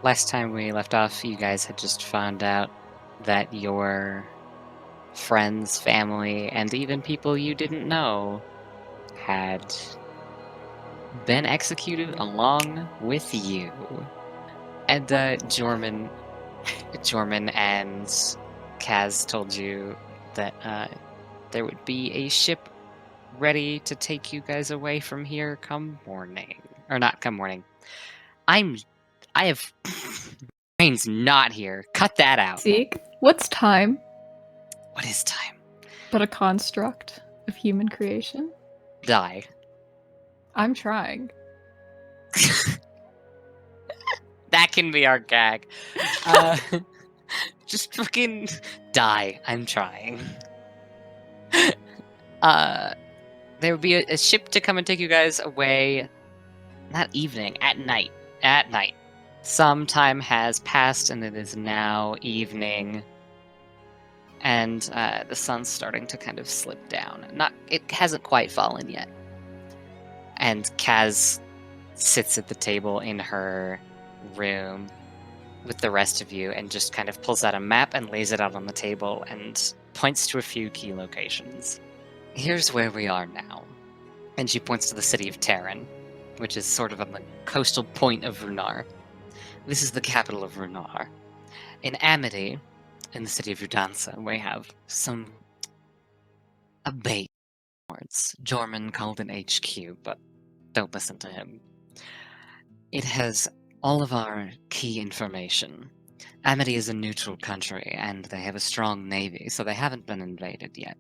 last time we left off, you guys had just found out that your friends, family, and even people you didn't know had been executed along with you. And Jorman and Kaz told you that there would be a ship ready to take you guys away from here come morning. Or not come morning. I have brain's not here. Cut that out. Zeke, what's time What is time? but a construct of human creation? Die. I'm trying. That can be our gag. Just fucking die. I'm trying. There would be a ship to come and take you guys away. Not evening, at night. At night. Some time has passed and it is now evening. And the sun's starting to kind of slip down. It hasn't quite fallen yet. And Kaz sits at the table in her room with the rest of you and just kind of pulls out a map and lays it out on the table and points to a few key locations. Here's where we are now. And she points to the city of Terran, which is sort of on the coastal point of Runar. This is the capital of Runar. In Amity, in the city of Udansa, we have a base words. Jorman called an HQ, but don't listen to him. It has all of our key information. Amity is a neutral country, and they have a strong navy, so they haven't been invaded yet,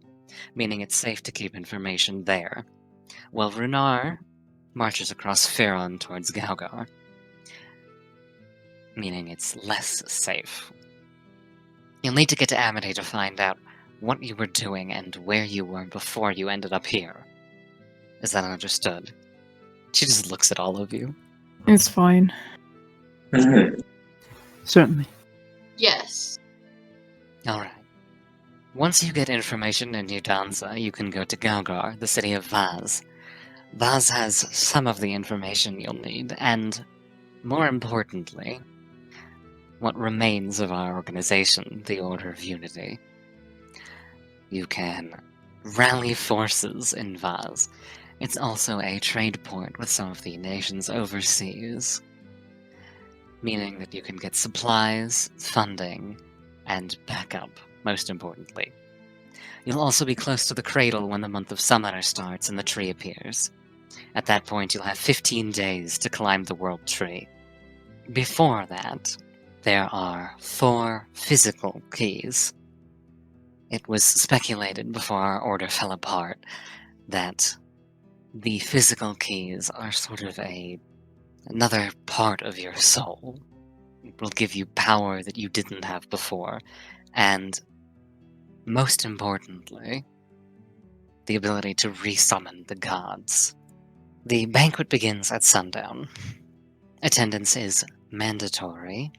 meaning it's safe to keep information there. While Runar marches across Ferron towards Galgar, meaning it's less safe. You'll need to get to Amity to find out what you were doing and where you were before you ended up here. Is that understood? She just looks at all of you. It's fine. Certainly. Yes. Alright. Once you get information in Udanza, you can go to Galgar, the city of Vaz. Vaz has some of the information you'll need, and, more importantly, what remains of our organization, the Order of Unity. You can rally forces in Vaz. It's also a trade port with some of the nations overseas, meaning that you can get supplies, funding, and backup, most importantly. You'll also be close to the cradle when the month of summer starts and the tree appears. At that point, you'll have 15 days to climb the world tree. Before that, there are 4 physical keys. It was speculated before our order fell apart that the physical keys are sort of another part of your soul. It will give you power that you didn't have before, and most importantly, the ability to resummon the gods. The banquet begins at sundown. Attendance is mandatory,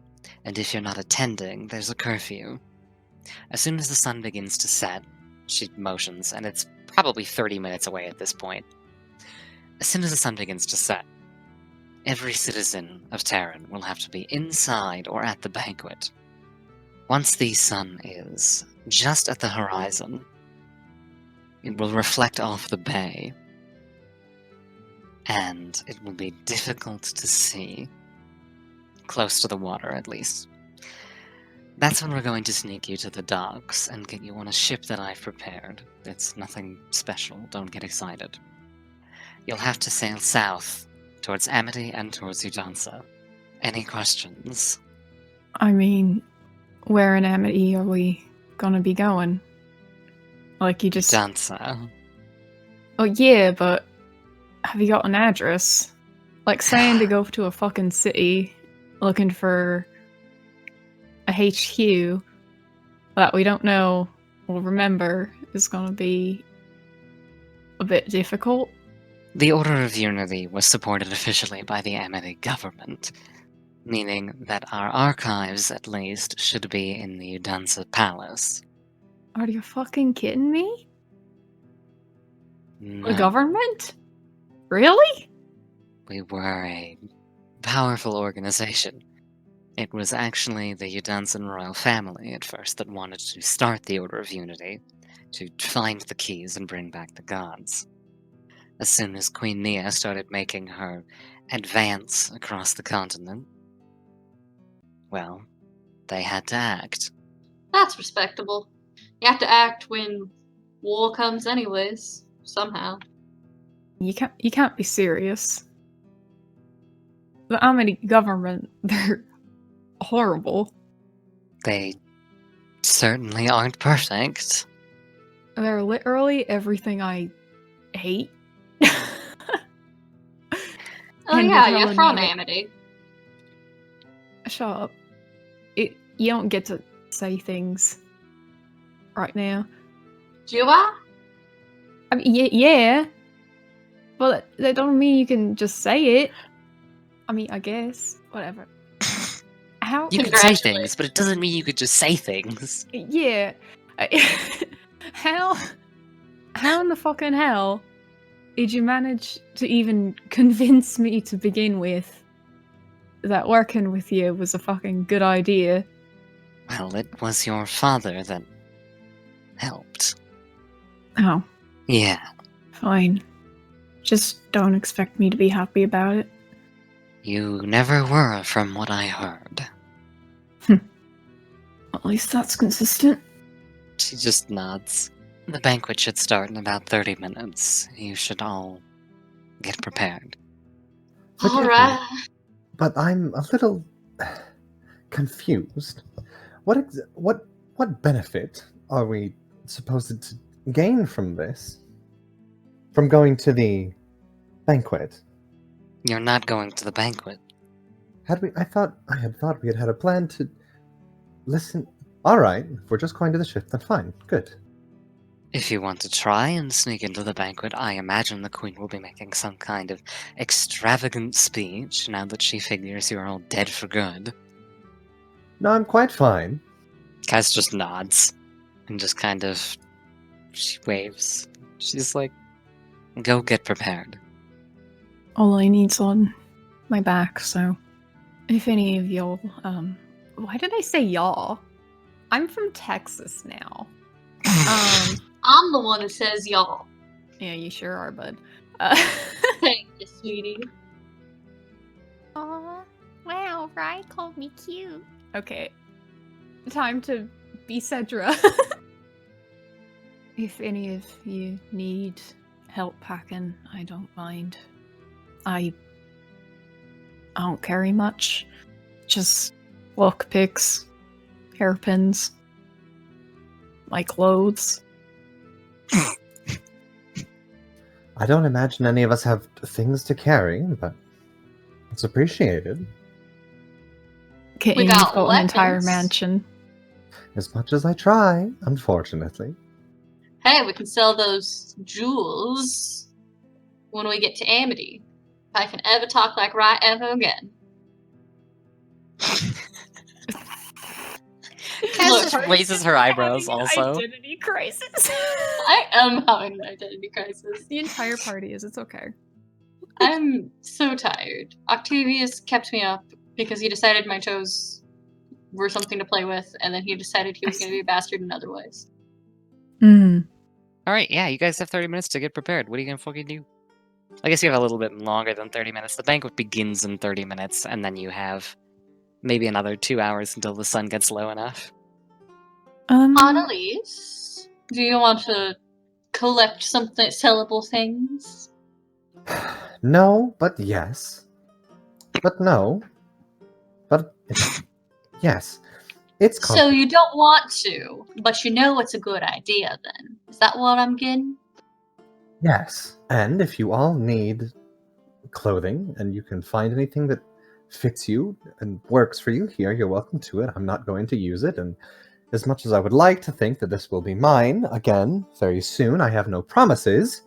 and if you're not attending, there's a curfew. As soon as the sun begins to set, she motions, and it's probably 30 minutes away at this point. As soon as the sun begins to set, every citizen of Terran will have to be inside or at the banquet. Once the sun is just at the horizon, it will reflect off the bay, and it will be difficult to see, close to the water at least. That's when we're going to sneak you to the docks and get you on a ship that I've prepared. It's nothing special, don't get excited. You'll have to sail south, towards Amity and towards Udansa. Any questions? I mean, where in Amity are we gonna be going? Like, you just... Udansa. Oh, yeah, but have you got an address? Like, saying to go to a fucking city looking for a HQ that we don't know or remember is gonna be a bit difficult. The Order of Unity was supported officially by the Amity government, meaning that our archives, at least, should be in the Udansa Palace. Are you fucking kidding me? No, The government? Really? we were a powerful organization. It was actually the Udansan royal family at first that wanted to start the Order of Unity, to find the keys and bring back the gods. As soon as Queen Nia started making her advance across the continent, well, they had to act. That's respectable. You have to act when war comes anyways, somehow. You can't be serious. The Amity government, they're horrible. They certainly aren't perfect. They're literally everything I hate. Oh And yeah, you're you're telling from me that- Amity. Shut up. You don't get to say things right now. Do I? I mean, yeah. But that don't mean you can just say it. I mean, I guess. Whatever. How? You can say things, but it doesn't mean you could just say things. Yeah. How in the fucking hell did you manage to even convince me to begin with that working with you was a fucking good idea? Well, it was your father that helped. Oh, Yeah. fine. Just don't expect me to be happy about it. You never were, from what I heard. At least that's consistent. She just nods. The banquet should start in about 30 minutes. You should all get prepared. Forgive me, Alright. but I'm a little confused. What benefit are we supposed to gain from this? From going to the banquet? You're not going to the banquet. I had thought we had had a plan to listen. All right, if we're just going to the ship, then fine, good. If you want to try and sneak into the banquet, I imagine the Queen will be making some kind of extravagant speech now that she figures you're all dead for good. No, I'm quite fine. Kaz just nods and just kind of she waves. She's like, go get prepared. All I need's on my back, so if any of y'all, why did I say y'all? I'm from Texas now. I'm the one who says y'all. Yeah, you sure are, bud. Thank you, sweetie. Aw, wow, Rye called me cute. Okay, time to be Cedra. If any of you need help packing, I don't mind. I don't carry much. Just lockpicks, hairpins, my clothes. I don't imagine any of us have things to carry, but it's appreciated. Kitten, We you've got got an entire weapons. mansion. As much as I try, unfortunately. Hey, we can sell those jewels when we get to Amity. If I can ever talk like Rye ever again. Kaz just raises her eyebrows also. Identity crisis. I am having an identity crisis. The entire party is. It's okay. I'm so tired. Octavius kept me up because he decided my toes were something to play with, and then he decided he was going to be a bastard in other ways. Alright, yeah, you guys have 30 minutes to get prepared. What are you gonna fucking do? I guess you have a little bit longer than 30 minutes. The banquet begins in 30 minutes, and then you have maybe another 2 hours until the sun gets low enough. Annalise, do you want to collect something sellable things? No, but yes. But no. But yes. It's So you don't want to, but you know it's a good idea then. Is that what I'm getting? Yes. And if you all need clothing and you can find anything that fits you and works for you here, you're welcome to it. I'm not going to use it, and as much as I would like to think that this will be mine again very soon, I have no promises.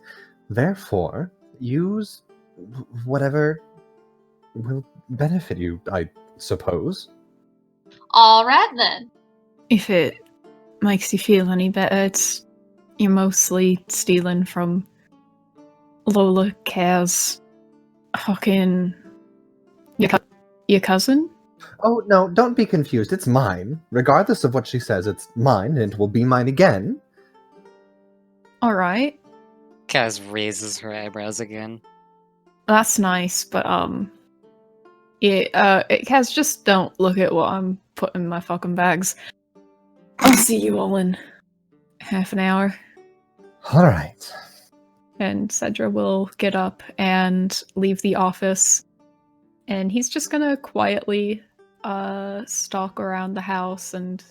Therefore, use whatever will benefit you, I suppose. Alright then. If it makes you feel any better, you're mostly stealing from Lola Care's fucking your cousin. Oh, no, don't be confused. It's mine. Regardless of what she says, it's mine, and it will be mine again. All right, Kaz raises her eyebrows again. that's nice, but Kaz, just don't look at what I'm putting in my fucking bags. I'll see you all in half an hour. All right. And Cedra will get up and leave the office. And he's just gonna quietly stalk around the house and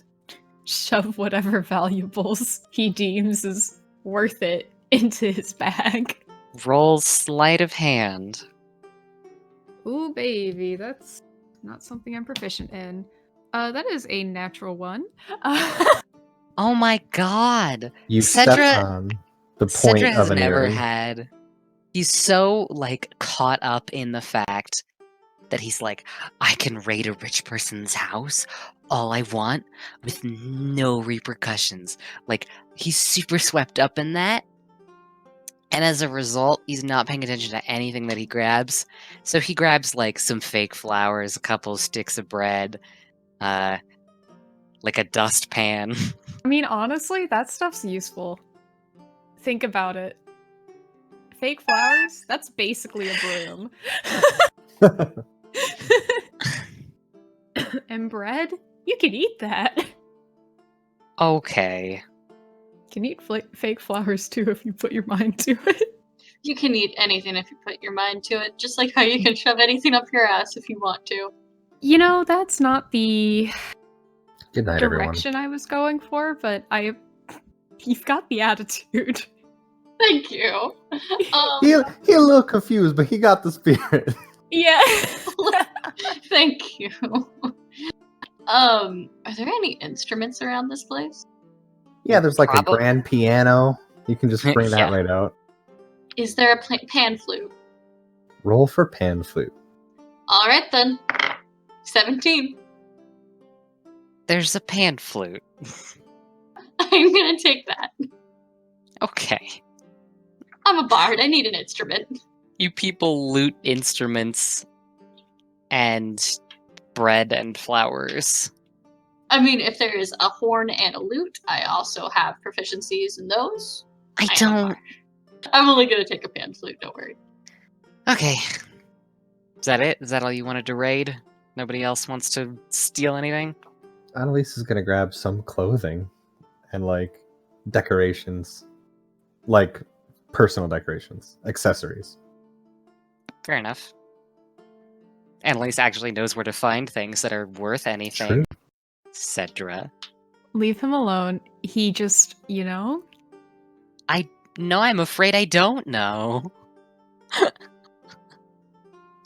shove whatever valuables he deems is worth it into his bag. Roll sleight of hand. Ooh, baby, that's not something I'm proficient in. That is a natural one. Oh my god! You Cedra- step on the point Cedra has of an never earring. had. He's so like caught up in the fact that he's like, I can raid a rich person's house all I want with no repercussions. Like, he's super swept up in that. And as a result, he's not paying attention to anything that he grabs. So he grabs like some fake flowers, a couple sticks of bread, like a dustpan. I mean, honestly, that stuff's useful. Think about it. Fake flowers? That's basically a broom. And bread? You can eat that. Okay. You can eat fake flowers too if you put your mind to it. You can eat anything if you put your mind to it, just like how you can shove anything up your ass if you want to. You know, that's not the Good night, everyone. direction I was going for, but you've got the attitude. Thank you. He a little confused, but he got the spirit. Yeah. Thank you. Are there any instruments around this place? Yeah, there's like a Probably. grand piano. You can just bring that Yeah. right out. Is there a pan flute? Roll for pan flute. All right then. 17. There's a pan flute. I'm gonna take that. Okay. I'm a bard. I need an instrument. You people loot instruments and bread and flowers. I mean, if there is a horn and a lute, I also have proficiencies in those. I am a don't. bard. I'm only gonna take a pan flute. Don't worry. Okay. Is that it? Is that all you wanted to raid? Nobody else wants to steal anything? Annalise is gonna grab some clothing and like decorations, like personal decorations, accessories. Fair enough. Annalise actually knows where to find things that are worth anything. True. Cedra. Leave him alone. He just, you know? No, I'm afraid I don't know.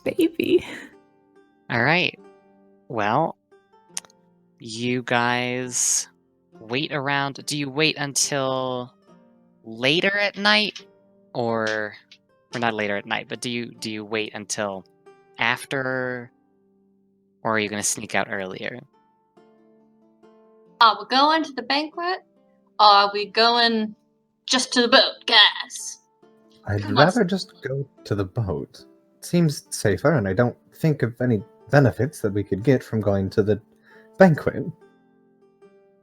Baby. Alright. Well, you guys wait around. Do you wait until later at night? Or not later at night, but do you wait until after? Or are you gonna sneak out earlier? Are we going to the banquet? Or are we going just to the boat, guys? I'd Come on. rather just go to the boat. It seems safer, and I don't think of any benefits that we could get from going to the banquet.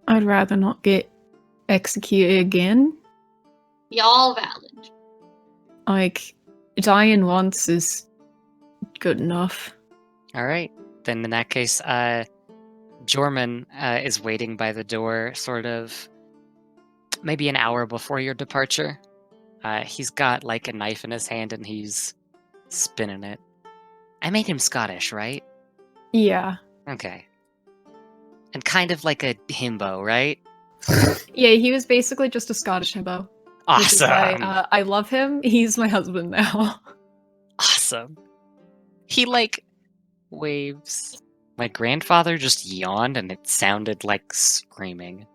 I'd rather not get executed again. Y'all valid. Like, dying once is good enough. Alright. Then in that case, Jorman is waiting by the door, sort of maybe an hour before your departure. He's got like a knife in his hand and he's spinning it. I made him Scottish, right? Yeah. Okay. And kind of like a himbo, right? Yeah, he was basically just a Scottish himbo. Which is why, Awesome! I love him. He's my husband now. Awesome. He like waves. My grandfather just yawned and it sounded like screaming.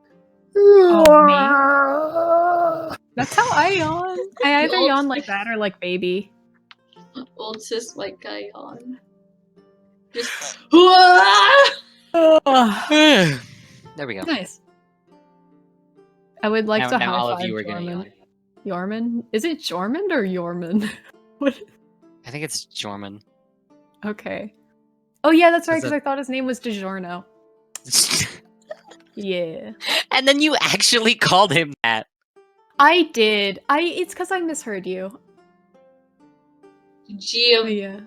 That's how I yawn. I either Old- yawn like that or like baby. Old cis white guy on. Just. There we go. Nice. I would like to now high all of five you are gonna Jorman. yawn. Yorman? Is it Jormund or Yorman? What? I think it's Jorman. Okay. Oh yeah, that's right, Is because it- I thought his name was DiGiorno. Yeah. And then you actually called him that. I did. It's because I misheard you. Gio Yeah.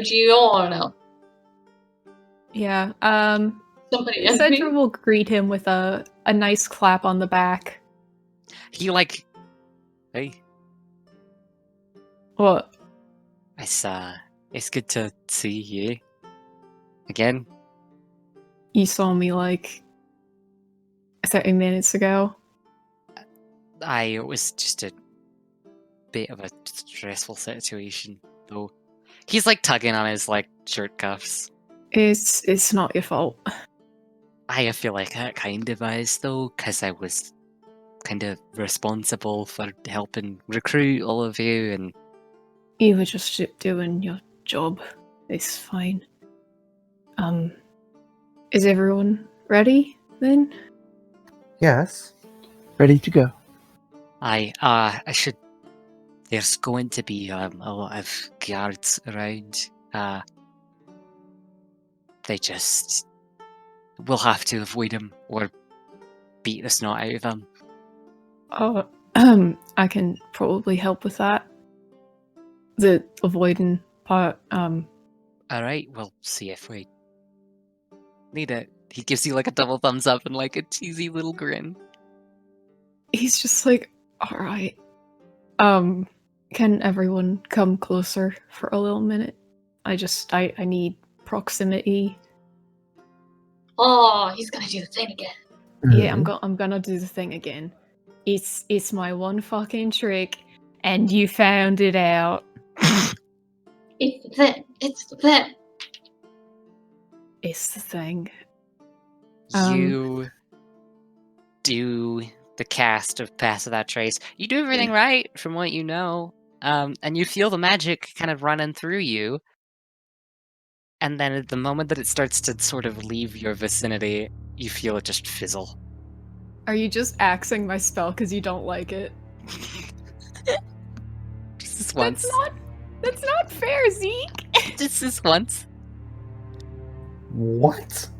Giorno. Yeah. Somebody asked Cedra me. will greet him with a nice clap on the back. He like, hey, What? it's good to see you again. You saw me like 30 minutes ago. It was just a bit of a stressful situation, though. He's like tugging on his like shirt cuffs. It's not your fault. I feel like that kind of is though, because I was kind of responsible for helping recruit all of you, and You were just doing your job. It's fine. Is everyone ready then? Yes. Ready to go. I should. There's going to be a lot of guards around. They just. We'll have to avoid them or beat the snot out of them. I can probably help with that. The avoiding part, Alright, we'll see if we need it. He gives you like a double thumbs up and like a cheesy little grin. he's just like, alright. Can everyone come closer for a little minute? I need proximity. Oh, he's gonna do the thing again. Yeah, Mhm. I'm gonna do the thing again. It's my one fucking trick, and you found it out. It's the thing. It's the thing. It's the thing. You do the cast of Pass Without Trace. You do everything Yeah. right from what you know. And you feel the magic kind of running through you. And then at the moment that it starts to sort of leave your vicinity, you feel it just fizzle. Are you just axing my spell because you don't like it? Just this once. That's not fair, Zeke. Just this once. What?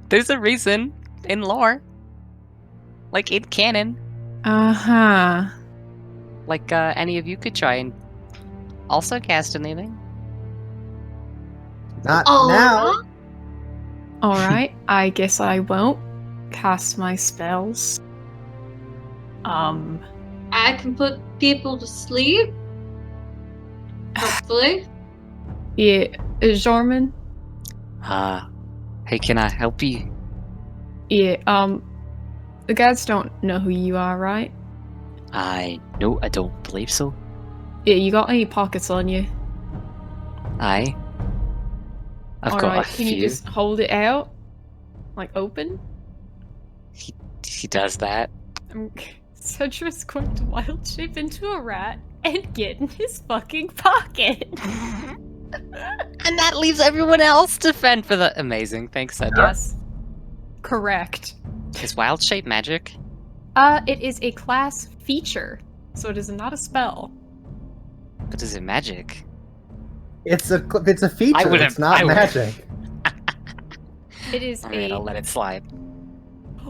There's a reason in lore. Like in canon. Uh-huh. Like any of you could try and also cast anything. Not Oh, now. Alright, I guess I won't cast my spells. I can put people to sleep. Hopefully. Yeah, Jorman? Hey, can I help you? Yeah, the guards don't know who you are, right? No, I don't believe so. Yeah, you got any pockets on you? I've got a Alright, few. can you just hold it out? Like, open? He does that. Cedra's going to wild shape into a rat and get in his fucking pocket. And that leaves everyone else to fend for the amazing. Thanks, Cedric. Yes. Correct. Is wild shape magic? It is a class feature, so it is not a spell. But is it magic? It's a feature. would've- It's not I would've- magic. It is Alright, I'll let it slide.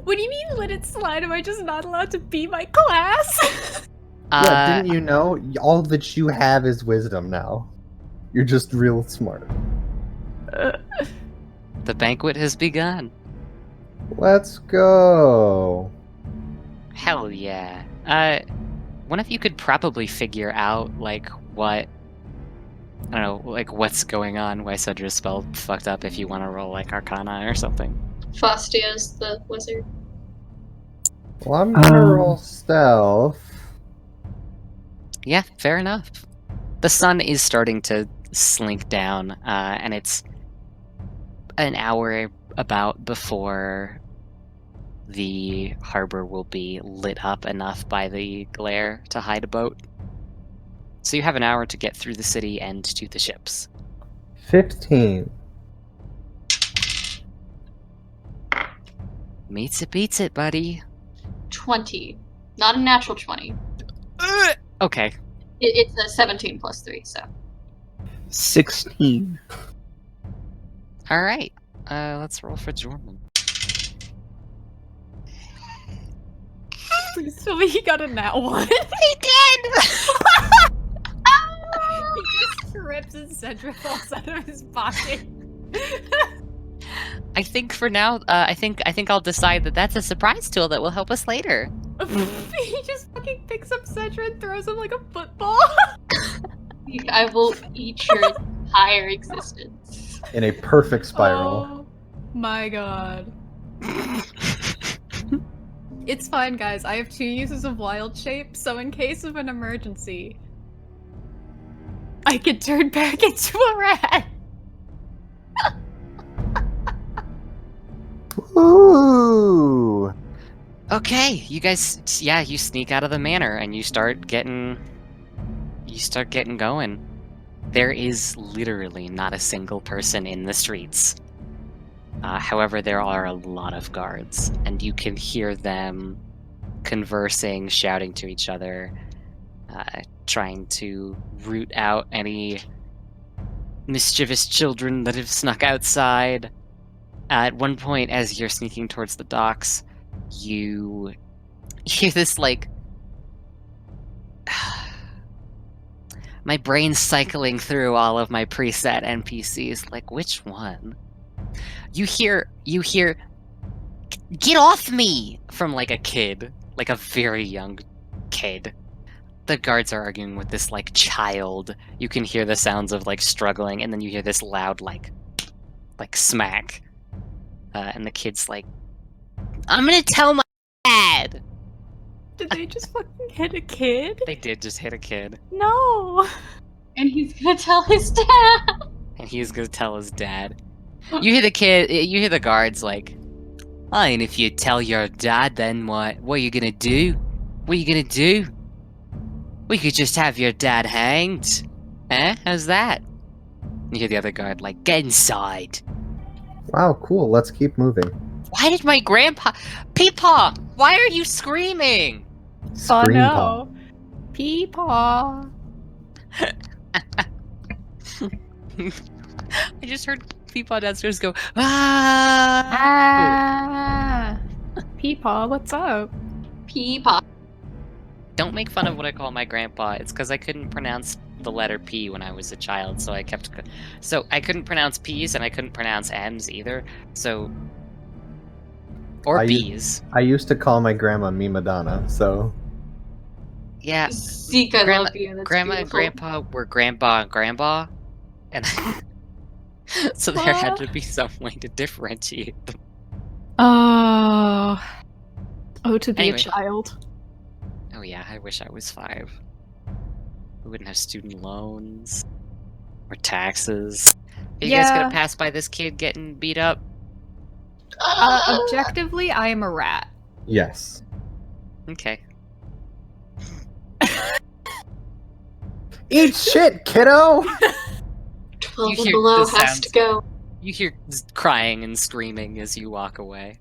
What do you mean let it slide? Am I just not allowed to be my class? Yeah, didn't you know? All that you have is wisdom now. You're just real smart. The banquet has begun. Let's go. Hell yeah. One of you could probably figure out, like, what... I don't know, like, what's going on, why Cedra's spell fucked up if you want to roll, like, Arcana or something. Fastia's the wizard. Well, I'm gonna roll stealth. Yeah, fair enough. The sun is starting to slink down, and it's an hour about before the harbor will be lit up enough by the glare to hide a boat. So you have an hour to get through the city and to the ships. 15. Meets it beats it, buddy. 20. Not a natural 20. Okay. It's a 17 plus 3, so. 16. All right. Let's roll for Jorman. Please tell me he got a nat 1. He did. He just trips and Cedra falls out of his pocket. I think for now, I think I'll decide that that's a surprise tool that will help us later. He just fucking picks up Cedra and throws him like a football. I will eat your entire existence. In a perfect spiral. Oh my god. It's fine, guys. I have 2 uses of wild shape, so in case of an emergency, I can turn back into a rat. Ooh! Okay, you guys, yeah, you sneak out of the manor and you start getting going. There is literally not a single person in the streets. However, there are a lot of guards, and you can hear them conversing, shouting to each other, trying to root out any mischievous children that have snuck outside. At one point, as you're sneaking towards the docks, you hear this, like... My brain's cycling through all of my preset NPCs, like, which one? You hear, get off me! From, like, a kid. Like, a very young kid. The guards are arguing with this, like, child. You can hear the sounds of, like, struggling, and then you hear this loud, like smack. And the kid's like, I'm gonna tell my dad! Did they just fucking hit a kid? They did just hit a kid. No. And he's gonna tell his dad. And he's gonna tell his dad. You hear the kid, you hear the guards like, oh, and if you tell your dad, then what are you gonna do? What are you gonna do? We could just have your dad hanged. Eh? How's that? You hear the other guard like, get inside. Wow, cool. Let's keep moving. Why did my grandpa... Peepaw! Why are you screaming? Oh Scream no. Peepaw. I just heard Peepaw downstairs go, ah! Ah. Peepaw, what's up? Peepop. Don't make fun of what I call my grandpa. It's because I couldn't pronounce the letter P when I was a child, so I kept... So I couldn't pronounce P's and I couldn't pronounce M's either, so... Or B's. I used to call my grandma me Madonna, so... Yeah, Zeke, I Grandma- love you. That's Grandma and beautiful. Grandpa were Grandpa and Grandpa, and so there had to be some way to differentiate them. Oh. Oh, to be Anyway. a child. Oh yeah, I wish I was 5. We wouldn't have student loans or taxes. Are you guys Yeah. gonna pass by this kid getting beat up? Objectively, I am a rat. Yes. Okay. Eat shit, kiddo! 12 You and hear below the has sounds. to go. You hear crying and screaming as you walk away.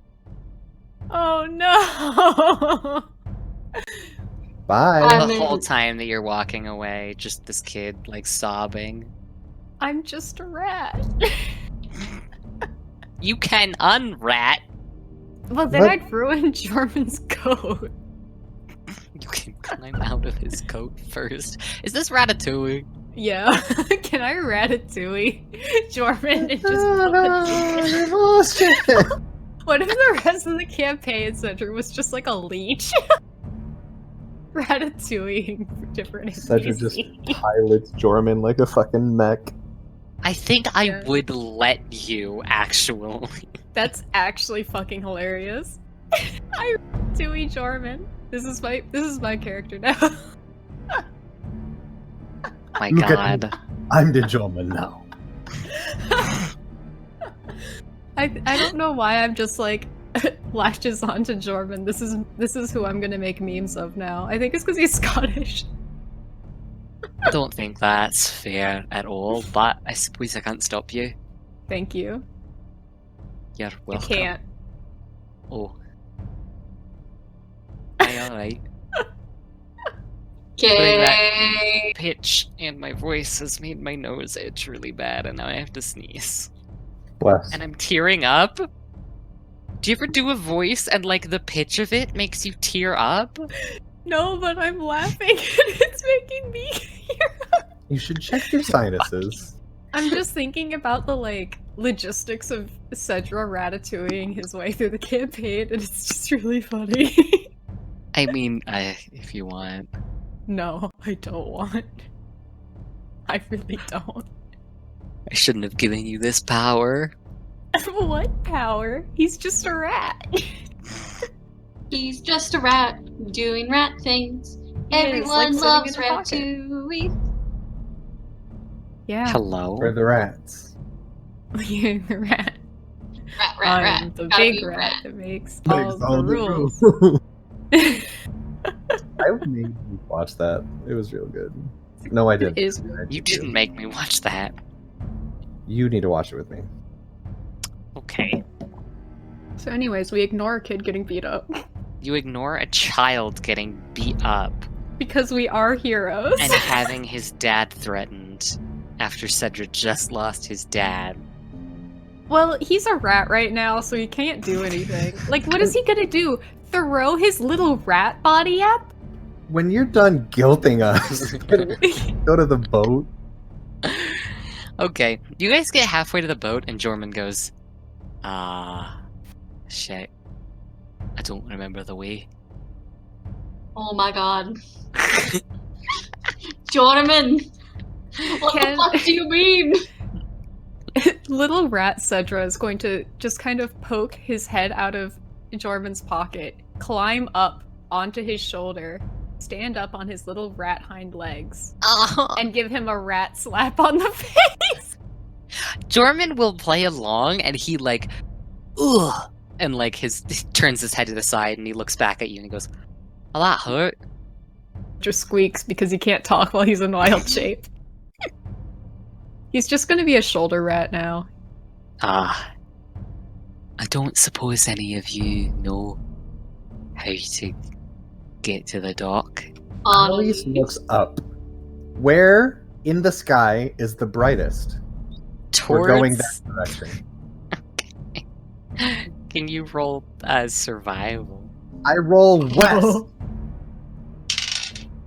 Oh no. Bye. I'm The in- whole time that you're walking away, just this kid, like, sobbing. I'm just a rat. You can unrat! Well, then What? I'd ruin Jorman's coat. You can climb out of his coat first. Is this Ratatouille? Yeah. Can I ratatouille Jorman and just Bullshit. What if the rest of the campaign center was just like a leech? Ratatouille for different Cedric just NPCs. pilots Jorman like a fucking mech. I think I Yeah. would let you, actually. That's actually fucking hilarious. I ratatouille Jorman. This is my character now. My Look at god. I'm the Jorman now. I don't know why I'm just like latches onto Jorman. This is who I'm gonna make memes of now. I think it's because he's Scottish. I don't think that's fair at all, but I suppose I can't stop you. Thank you. You're I welcome. can't. Oh. Aye, alright. Doing that Okay. pitch and my voice has made my nose itch really bad, and now I have to sneeze. Bless. And I'm tearing up. Do you ever do a voice and like the pitch of it makes you tear up? No, but I'm laughing and it's making me You should check your sinuses. I'm just thinking about the like logistics of Cedra ratatouilleing his way through the campaign, and it's just really funny. I mean, if you want. No, I don't want. I really don't. I shouldn't have given you this power. What power? He's just a rat. He's just a rat doing rat things. He is, Everyone like, sitting loves in a pocket. Ratatouille. Yeah, Hello? For the rats. you're the rat. Rat, I'm rat. the Gotta big be rat that makes Makes all the rules. I made you watch that. It was real good. No, I didn't. It is. You didn't make me watch that. You need to watch it with me. Okay. So, anyways, we ignore a kid getting beat up You ignore a child getting beat up because we are heroes. and having his dad threatened after Cedric just lost his dad. Well, he's a rat right now, so he can't do anything. Like, what is he gonna do? Throw his little rat body up? When you're done guilting us, go to the boat. Okay, you guys get halfway to the boat and Jorman goes, shit. I don't remember the way. Oh my god. Jorman! What Can- the fuck do you mean? Little rat Cedra is going to just kind of poke his head out of Jorman's pocket, climb up onto his shoulder, stand up on his little rat hind legs, and give him a rat slap on the face. Jorman will play along and he like, ugh, and like he turns his head to the side and he looks back at you and he goes, "Oh, that hurt." Just squeaks because he can't talk while he's in wild shape. He's just gonna be a shoulder rat now. I don't suppose any of you know how to get to the dock. Annalise looks up. Where in the sky is the brightest? We're going that direction. Can you roll survival? I roll west.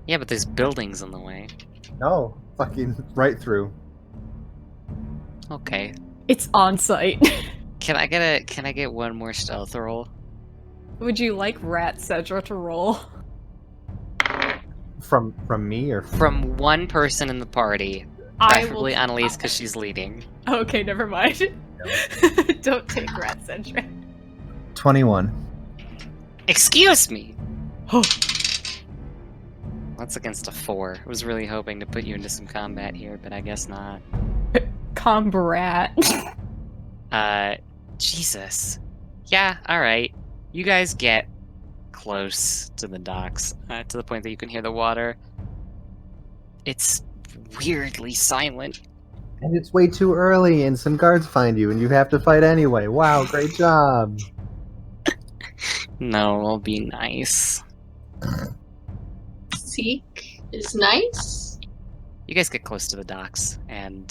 Yeah, but there's buildings in the way. No, fucking right through. Okay. It's on site. Can I get one more stealth roll? Would you like rat Cedra to roll? From me or From one person in the party. I Preferably will. Annalise because she's leading. Okay, never mind. Don't take rat Cedra. 21. Excuse me! That's against a 4. I was really hoping to put you into some combat here, but I guess not. Combat. Jesus. Yeah, alright. You guys get close to the docks, to the point that you can hear the water. It's weirdly silent. And it's way too early, and some guards find you, and you have to fight anyway. Wow, great job. No, I'll be nice. Seek is nice. You guys get close to the docks, and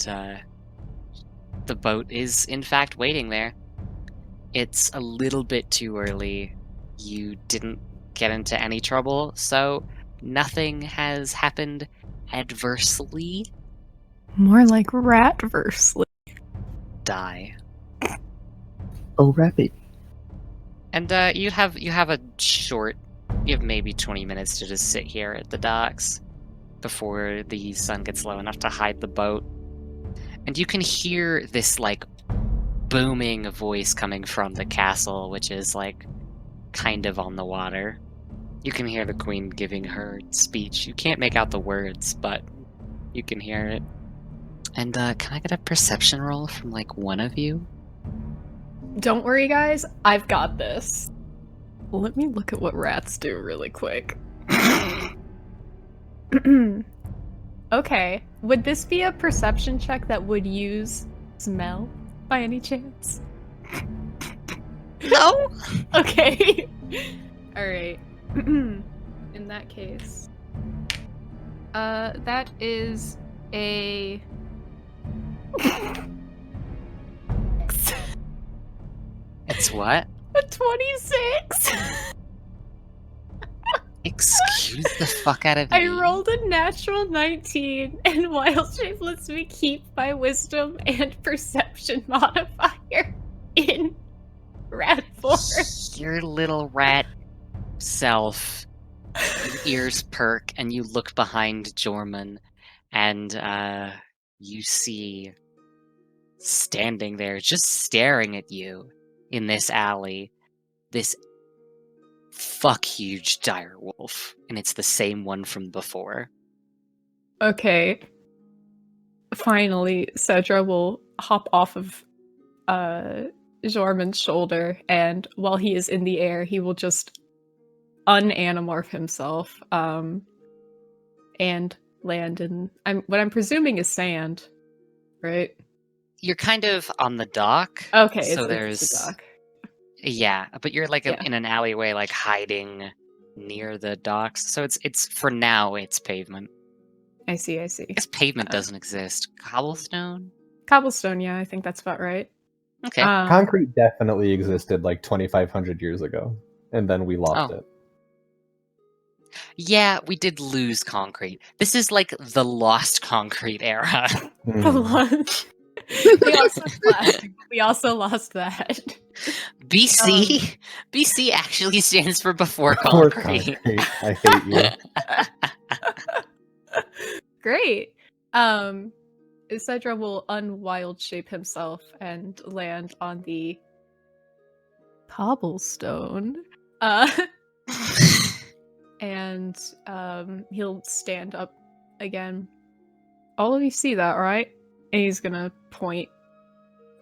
the boat is in fact waiting there. It's a little bit too early. You didn't get into any trouble, so nothing has happened adversely. More like ratversely. Die. Oh, rapid. And you have maybe 20 minutes to just sit here at the docks before the sun gets low enough to hide the boat. And you can hear this like booming voice coming from the castle, which is like kind of on the water. You can hear the queen giving her speech. You can't make out the words, but you can hear it. And can I get a perception roll from like one of you? Don't worry, guys. I've got this. Let me look at what rats do really quick. Okay. Would this be a perception check that would use smell by any chance? No. Okay. Alright. In that case. That is a... It's what? a 26! Excuse the fuck out of I me. rolled a natural 19, and Wild Shape lets me keep my wisdom and perception modifier in rat form. Your little rat self. Your ears perk, and you look behind Jorman, and you see standing there, just staring at you in this alley, this fuck huge dire wolf, and it's the same one from before. Okay. Finally, Cedra will hop off of Jorman's shoulder, and while he is in the air, he will just unanimorph himself and land in what I'm presuming is sand, right? You're kind of on the dock. Okay, so it's there's the dock. Yeah, but you're like Yeah. in an alleyway, like hiding near the docks. So it's for now it's pavement. I see. I guess pavement doesn't exist. Cobblestone? Cobblestone, yeah, I think that's about right. Okay. Concrete definitely existed like 2,500 years ago, and then we lost it. Yeah, we did lose concrete. This is like the lost concrete era. We also lost that. BC? BC actually stands for before Before concrete. I hate you. Great. Cedra will unwild shape himself and land on the cobblestone. And he'll stand up again. All of you see that, right? And he's gonna point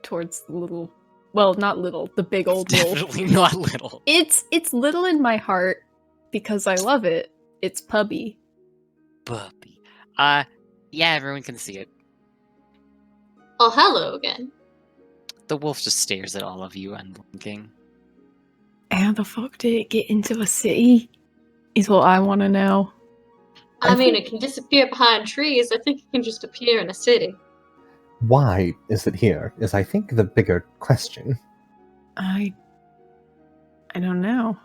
towards the little, well, not little, the big old wolf. Definitely not little. It's little in my heart because I love it. It's Pubby. Puppy. Yeah, everyone can see it. Oh, hello again. The wolf just stares at all of you unblinking. How the fuck did it get into a city? Is what I want to know. I mean, it can disappear behind trees. I think it can just appear in a city. Why is it here? Is I think the bigger question. I don't know.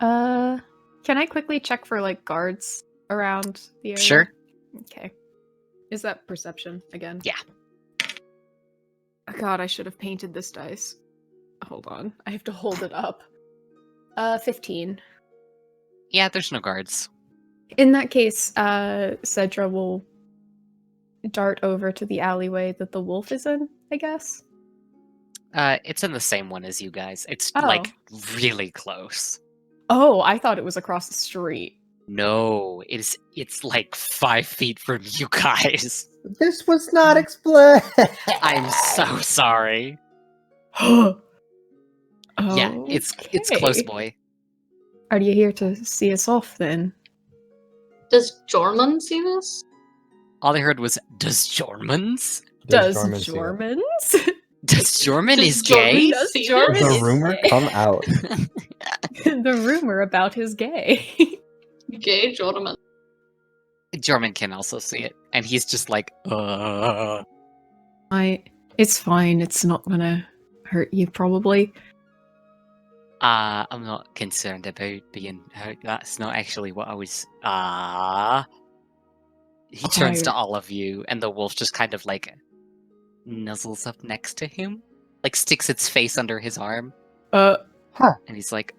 Can I quickly check for like guards around the area? Sure. Okay. Is that perception again? Yeah. Oh, God, I should have painted this dice. Hold on. I have to hold it up. 15. Yeah, there's no guards. In that case, Cedra will dart over to the alleyway that the wolf is in, I guess. It's in the same one as you guys. It's like really close. Oh, I thought it was across the street. No, it's like 5 feet from you guys. This was not explained. I'm so sorry. Yeah, it's close, boy. Are you here to see us off then? Does Jorman see this? All I heard was, does Jormans? Does Jorman Jormans? Does Jorman Does is gay? Jorman see Jorman this? The is rumor gay. come out. The rumor about his gay. Gay Jorman. Jorman can also see it, and he's just like, It's fine. It's not gonna hurt you, probably. I'm not concerned about being hurt. That's not actually what I was. He turns to all of you, and the wolf just kind of like nuzzles up next to him, like sticks its face under his arm, and he's like,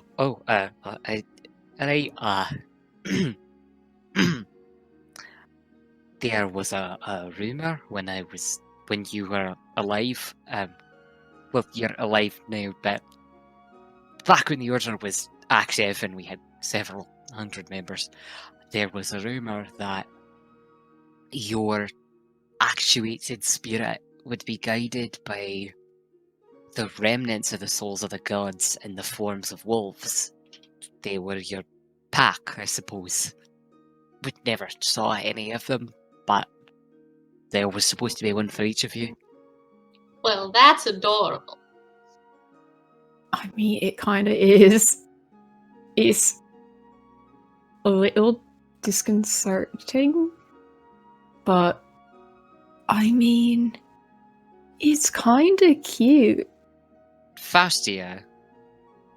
there was a rumor when you were alive. Well, you're alive now, but back when the order was active and we had several hundred members, there was a rumor that your actuated spirit would be guided by the remnants of the souls of the gods in the forms of wolves. They were your pack, I suppose. We never saw any of them, but there was supposed to be one for each of you. Well, that's adorable. I mean, it kind of is. It's a little disconcerting, but I mean, it's kind of cute. Faustia,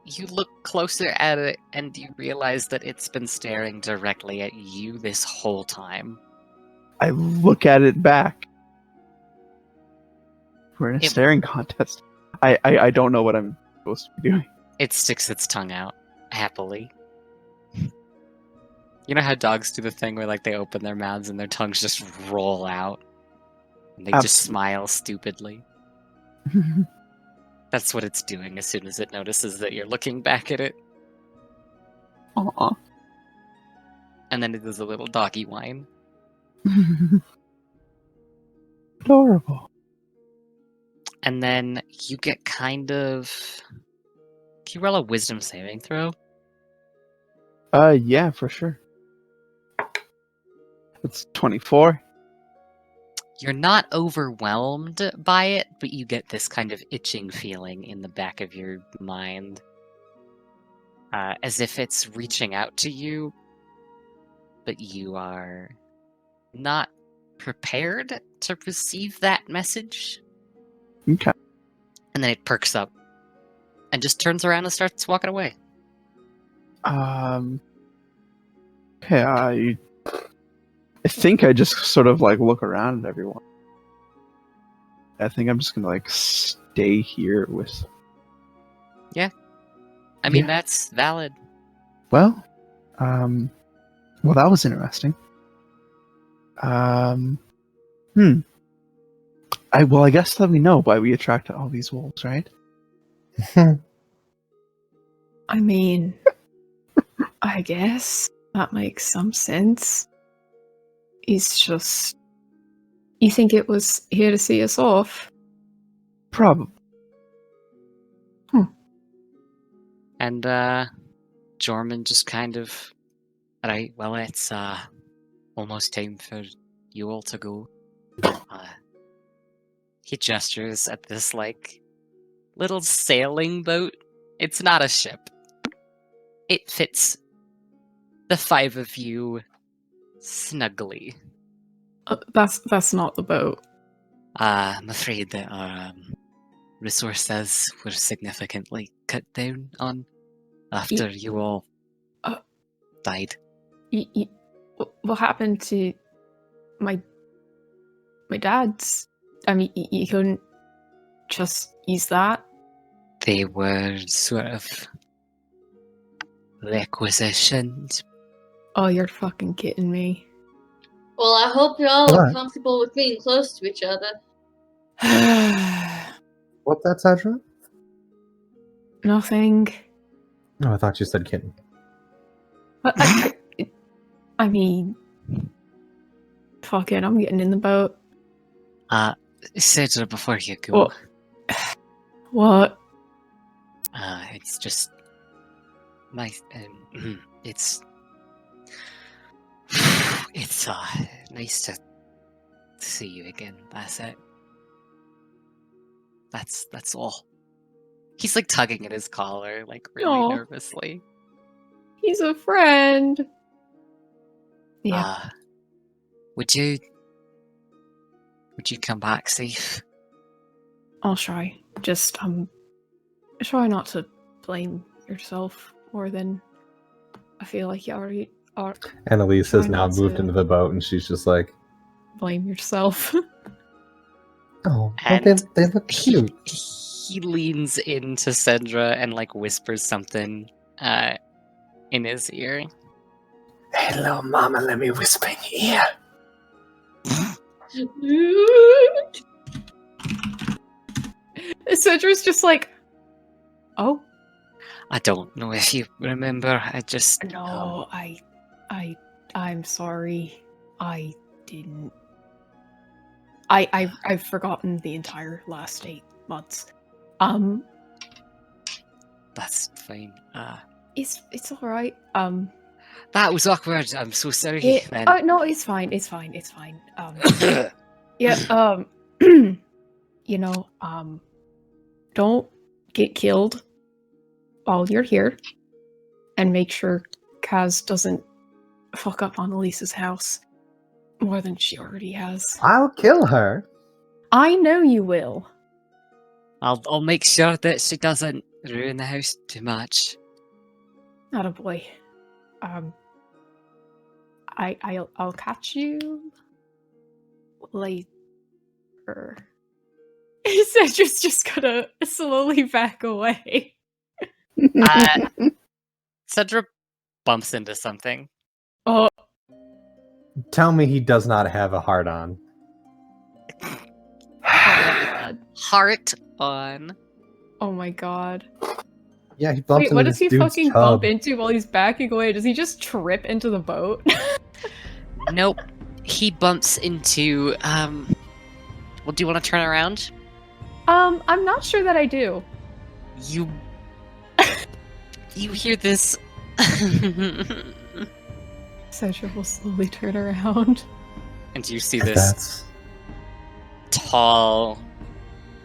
you look closer at it and you realize that it's been staring directly at you this whole time. I look at it back. We're in a It- staring contest. I don't know what I'm supposed to be doing. It sticks its tongue out, happily. You know how dogs do the thing where like they open their mouths and their tongues just roll out? And they just Absolutely. smile stupidly. That's what it's doing as soon as it notices that you're looking back at it. Aw. And then it does a little doggy whine. Adorable. And then you get kind of... Can you roll a wisdom saving throw? Yeah, for sure. It's 24. You're not overwhelmed by it, but you get this kind of itching feeling in the back of your mind. As if it's reaching out to you, but you are not prepared to receive that message. Okay. And then it perks up and just turns around and starts walking away. Okay, I think I just sort of like look around at everyone. I think I'm just gonna like stay here with. I mean, Yeah. that's valid. Well, that was interesting. I guess let me know why we attracted all these wolves, right? I mean, I guess that makes some sense. It's just... You think it was here to see us off? Probably. And, Jorman just kind of... Alright, well, it's, almost time for you all to go. He gestures at this, like, little sailing boat. It's not a ship. It fits the 5 of you snugly. That's not the boat. I'm afraid that our resources were significantly cut down on after you all Uh, died. What happened to my dad's? I mean, you couldn't just use that? They were sort of requisitioned. Oh, you're fucking kidding me. Well, I hope y'all are What? comfortable with being close to each other. What's that, Sadra? Nothing. Oh, I thought you said kitten. But I mean, fuck it, I'm getting in the boat. Cedra, before you go, What? it's just my it's it's nice to see you again. That's it. That's all. He's like tugging at his collar, like really Aw. nervously. He's a friend. Yeah. Would you come back safe? I'll try. Just try not to blame yourself more than I feel like you already are. Annalise has Try now not moved to. into the boat, and she's just like, Blame yourself. "Oh, And they look cute." He leans into Sandra and like whispers something in his ear. Hello, Mama. Let me whisper in your ear. Cedra's just like, oh I don't know if you remember. I just no, I'm sorry. I didn't. I've forgotten the entire last 8 months. That's fine. It's all right. That was awkward. I'm so sorry. Then. Oh no, it's fine. It's fine. It's fine. Yeah. You know, don't get killed while you're here, and make sure Kaz doesn't fuck up Annalise's house more than she already has. I'll kill her. I know you will. I'll make sure that she doesn't ruin the house too much. Not a boy. I'll catch you later. Cedric's just gonna slowly back away. Cedra bumps into something. Oh, Tell me he does not have a heart on. Heart on. oh my god. Yeah, he bumps Wait, into what this does he dude's fucking tub. bump into while he's backing away? Does he just trip into the boat? Nope. He bumps into, well, do you want to turn around? I'm not sure that I do. You... you hear this... Cedric will slowly turn around. and you see this That's tall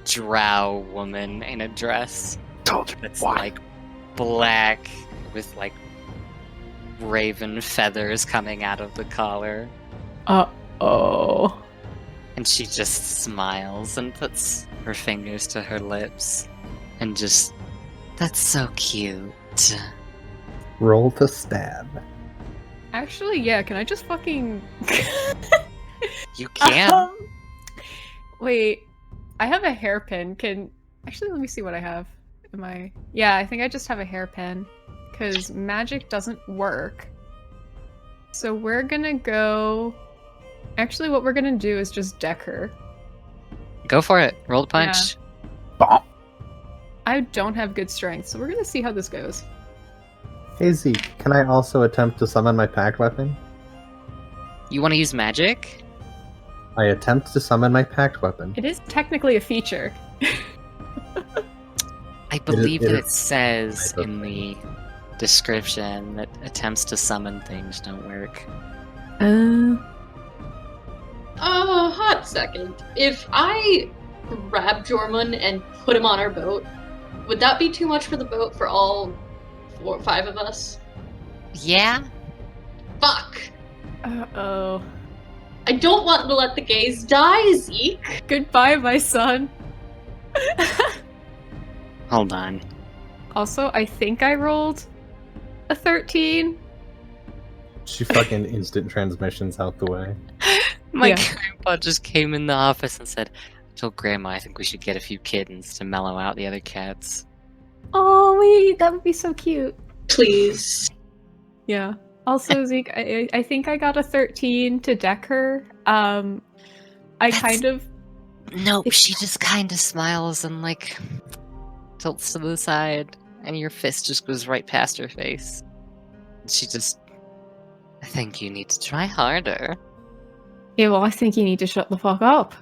drow woman in a dress Told you. that's Why? like black with like raven feathers coming out of the collar. Oh. And she just smiles and puts her fingers to her lips and just, that's so cute. roll to stab. Actually, yeah, can I just fucking... You can. Wait, I have a hairpin. Actually, let me see what I have. Yeah, I think I just have a hairpin. Because magic doesn't work. So we're gonna go... Actually, what we're gonna do is just deck her. Go for it. Roll the punch. Bomb. I don't have good strength, so we're gonna see how this goes. Hey Zeke, can I also attempt to summon my pact weapon? You want to use magic? I attempt to summon my pact weapon. It is technically a feature. I believe that it it says in the description that attempts to summon things don't work. Hot second. If I grab Jormund and put him on our boat, would that be too much for the boat for all 4 or 5 of us? Yeah? Fuck! Uh-oh. I don't want to let the gays die, Zeke! Goodbye, my son. Hold on. Also, I think I rolled a 13. She fucking instant transmissions out the way. My Yeah. grandpa just came in the office and said, I told Grandma I think we should get a few kittens to mellow out the other cats. Oh, that would be so cute. Please. Yeah. Also, Zeke, I think I got a 13 to deck her. I kind of... No, she just kind of smiles and, like, tilts to the side, and your fist just goes right past her face. She just... I think you need to try harder. Yeah, well, I think you need to shut the fuck up.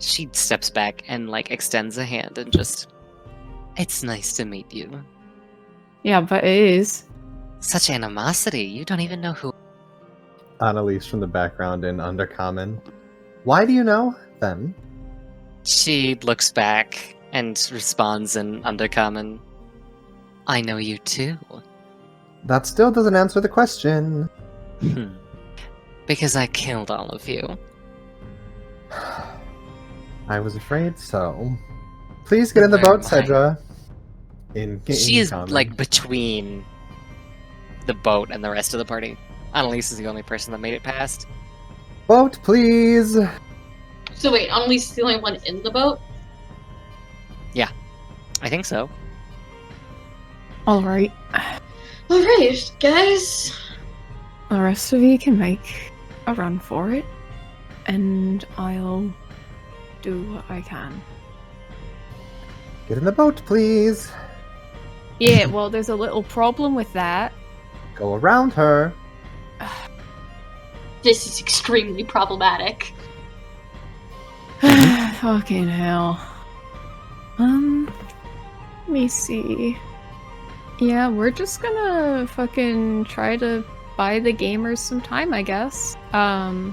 She steps back and, like, extends a hand and just... It's nice to meet you. Yeah, but it is. Such animosity, you don't even know who... Annalise from the background in Undercommon. Why do you know them? She looks back and responds in Undercommon. I know you too. That still doesn't answer the question. Because I killed all of you. I was afraid so. Please get in the Where boat, am I? Cedra. In She is, common. like, between the boat and the rest of the party. Annalise is the only person that made it past. Boat, please! So wait, Annalise is the only one in the boat? I think so. Alright. Alright, guys. The rest of you can make a run for it. And I'll do what I can. Get in the boat, please! Yeah, well, there's a little problem with that. Go around her! This is extremely problematic. Fucking hell. Let me see. Yeah, we're just gonna fucking try to buy the gamers some time, I guess. Yeah,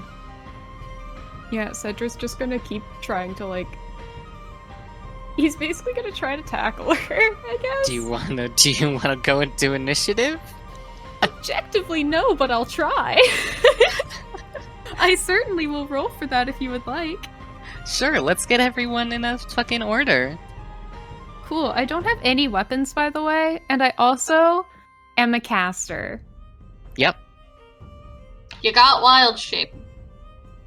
Cedric's just gonna keep trying to, like... He's basically gonna try to tackle her, I guess. Do you wanna go into initiative? objectively no, but I'll try. I certainly will roll for that if you would like. Sure, let's get everyone in a fucking order. Cool. I don't have any weapons, by the way, and I also am a caster. Yep. You got wild shape.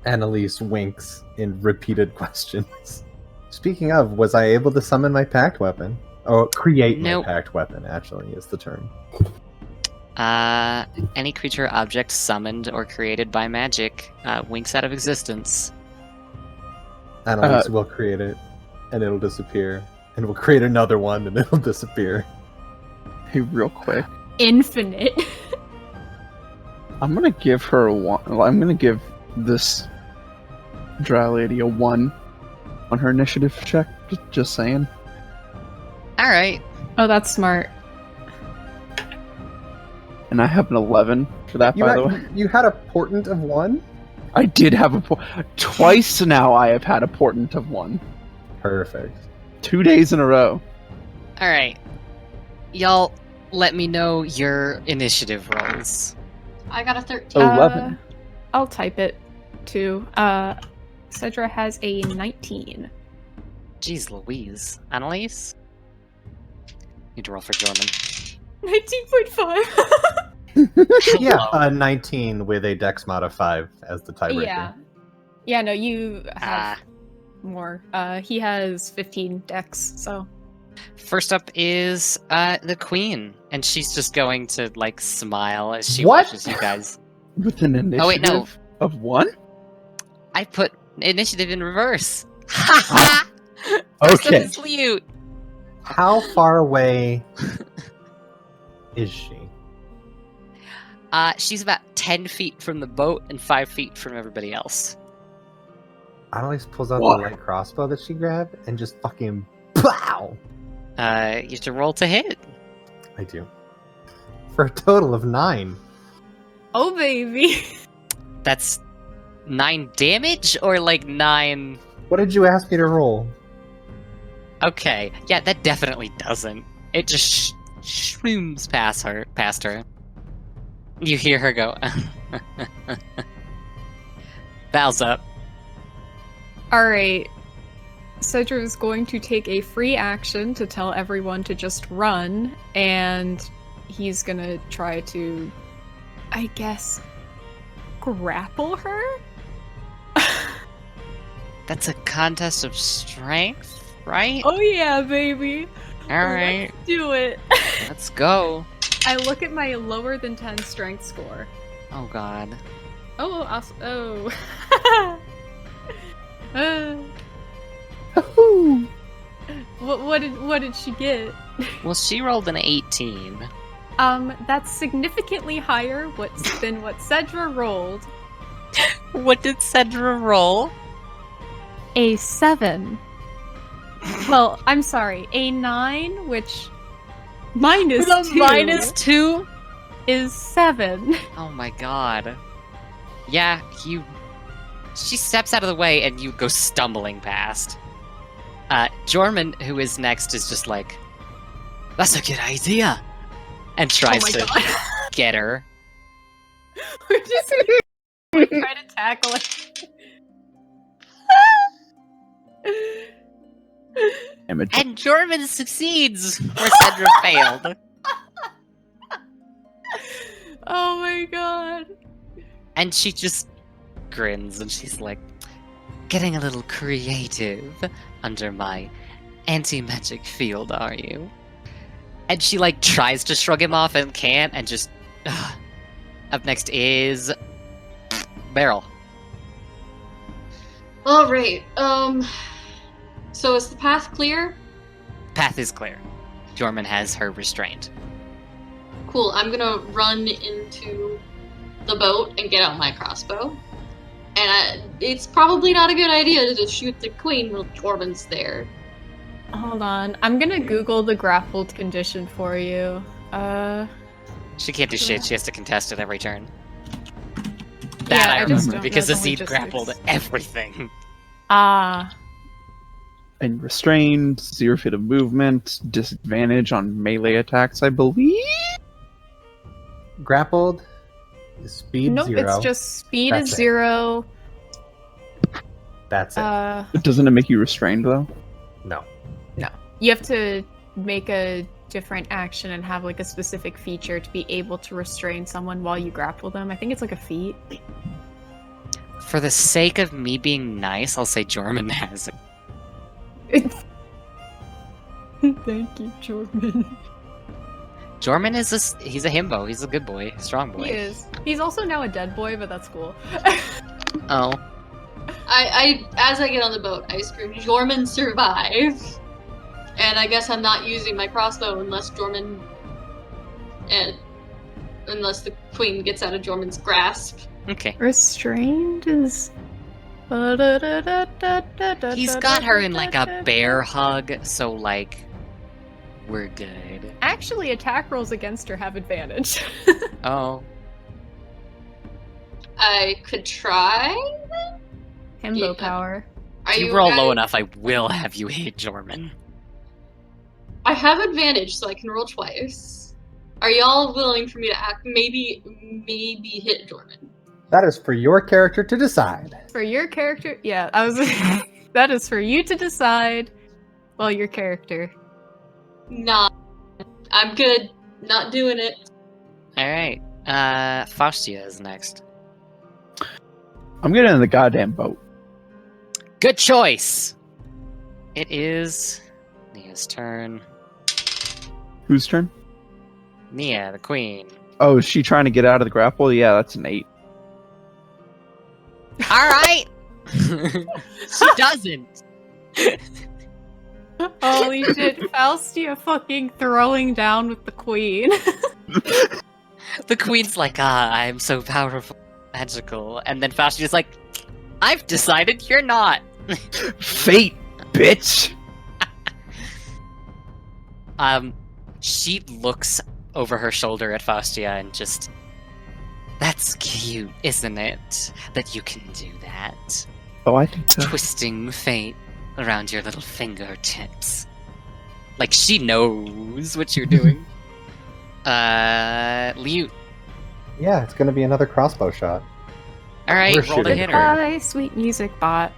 Annalise winks in repeated questions. Speaking of, was I able to summon my pact weapon? Oh, create Nope. my pact weapon, actually, is the term. Any creature or object summoned or created by magic winks out of existence. Annalise will create it, and it'll disappear. And we'll create another one, and it'll disappear. Hey, real quick. Infinite. I'm gonna give her a 1. Well, I'm gonna give this dry lady a 1 on her initiative check. Just saying. Alright. Oh, that's smart. And I have an 11 for that, by the way. You had a portent of 1? I did have a twice now. I have had a portent of 1. Perfect. 2 days in a row. Alright. Y'all, let me know your initiative rolls. I got a 13. 11. I'll type it too. Cedra has a 19. Jeez Louise. Annalise? Need to roll for Jorman. 19.5. Yeah, Hello. 19 with a dex mod of 5 as the tiebreaker. Yeah. Yeah, no, you have more. He has 15 dex, so. First up is the Queen, and she's just going to like smile as she What? watches you guys. With an initiative Oh wait, no. of 1? I put initiative in reverse. Ha ha! Okay. Salute. How far away is she? She's about 10 feet from the boat and 5 feet from everybody else. Annalise pulls out What? the light crossbow that she grabbed and just fucking pow! You have to roll to hit. I do. For a total of 9. Oh, baby. That's 9 damage or like 9. What did you ask me to roll? Okay, yeah, that definitely doesn't. It just shrooms past her. You hear her go. Val's up. Alright. Cedra is going to take a free action to tell everyone to just run, and he's gonna try to, I guess, grapple her? That's a contest of strength, right? Oh yeah, baby! Alright, Let's do it! let's go. I look at my lower than 10 strength score. Oh god. Oh, oh. What did she get? Well, she rolled an 18. That's significantly higher than what Cedra rolled. What did Cedra roll? A 7. Well, I'm sorry, a 9, which minus With a 2 -2? is 7. Oh my god. Yeah, she steps out of the way and you go stumbling past. Jorman, who is next, is just like, that's a good idea! And tries to get her. We're just gonna try to tackle it. Damage. And Jorman succeeds where Cedra failed. Oh my god. And she just grins and she's like, getting a little creative under my anti-magic field, are you? And she like tries to shrug him off and can't, and just up next is Beryl. Alright, so is the path clear? Path is clear. Jorman has her restrained. Cool, I'm gonna run into the boat and get out my crossbow. And it's probably not a good idea to just shoot the queen while Jorman's there. Hold on. I'm gonna Google the grappled condition for you. She can't do shit, she has to contest it every turn. Yeah, That I I just remember, don't because know the Azid logistics. grappled everything. Ah. And restrained, 0 feet of movement, disadvantage on melee attacks, I believe? grappled, speed Nope, 0. it's just speed That's is it. 0. That's it. Doesn't it make you restrained though? No. You have to make a different action and have like a specific feature to be able to restrain someone while you grapple them. I think it's like a feat. For the sake of me being nice, I'll say Jorman has it. Thank you, Jordan. Jorman is he's a himbo. He's a good boy, strong boy. He is. He's also now a dead boy, but that's cool. Oh, I as I get on the boat, I scream, Jorman survive! And I guess I'm not using my crossbow unless unless the queen gets out of Jorman's grasp. okay. Restrained is. He's got her in like a bear hug, so like we're good. Actually, attack rolls against her have advantage. Oh, I could try. Himbo Yeah. power. Are if you you roll guys- low enough, I will have you hit Jorman. I have advantage, so I can roll twice. Are y'all willing for me to act? Maybe hit Jorman. That is for your character to decide. For your character, yeah, I was. That is for you to decide. Well, your character. Nah, I'm good. Not doing it. All right. Faustia is next. I'm getting in the goddamn boat. Good choice. It is Nia's turn. Whose turn? Nia, the queen. Oh, is she trying to get out of the grapple? Yeah, that's an 8. All right. She doesn't. Holy shit, Faustia fucking throwing down with the queen. The queen's like, I'm so powerful, magical, and then Faustia's like, I've decided you're not. Fate, bitch! She looks over her shoulder at Faustia and just, that's cute, isn't it? That you can do that. Oh, I think so. Twisting fate around your little fingertips. Like she knows what you're doing. Liu. Yeah, it's going to be another crossbow shot. Alright, We're roll to shooting. hit her. Goodbye, sweet music bot.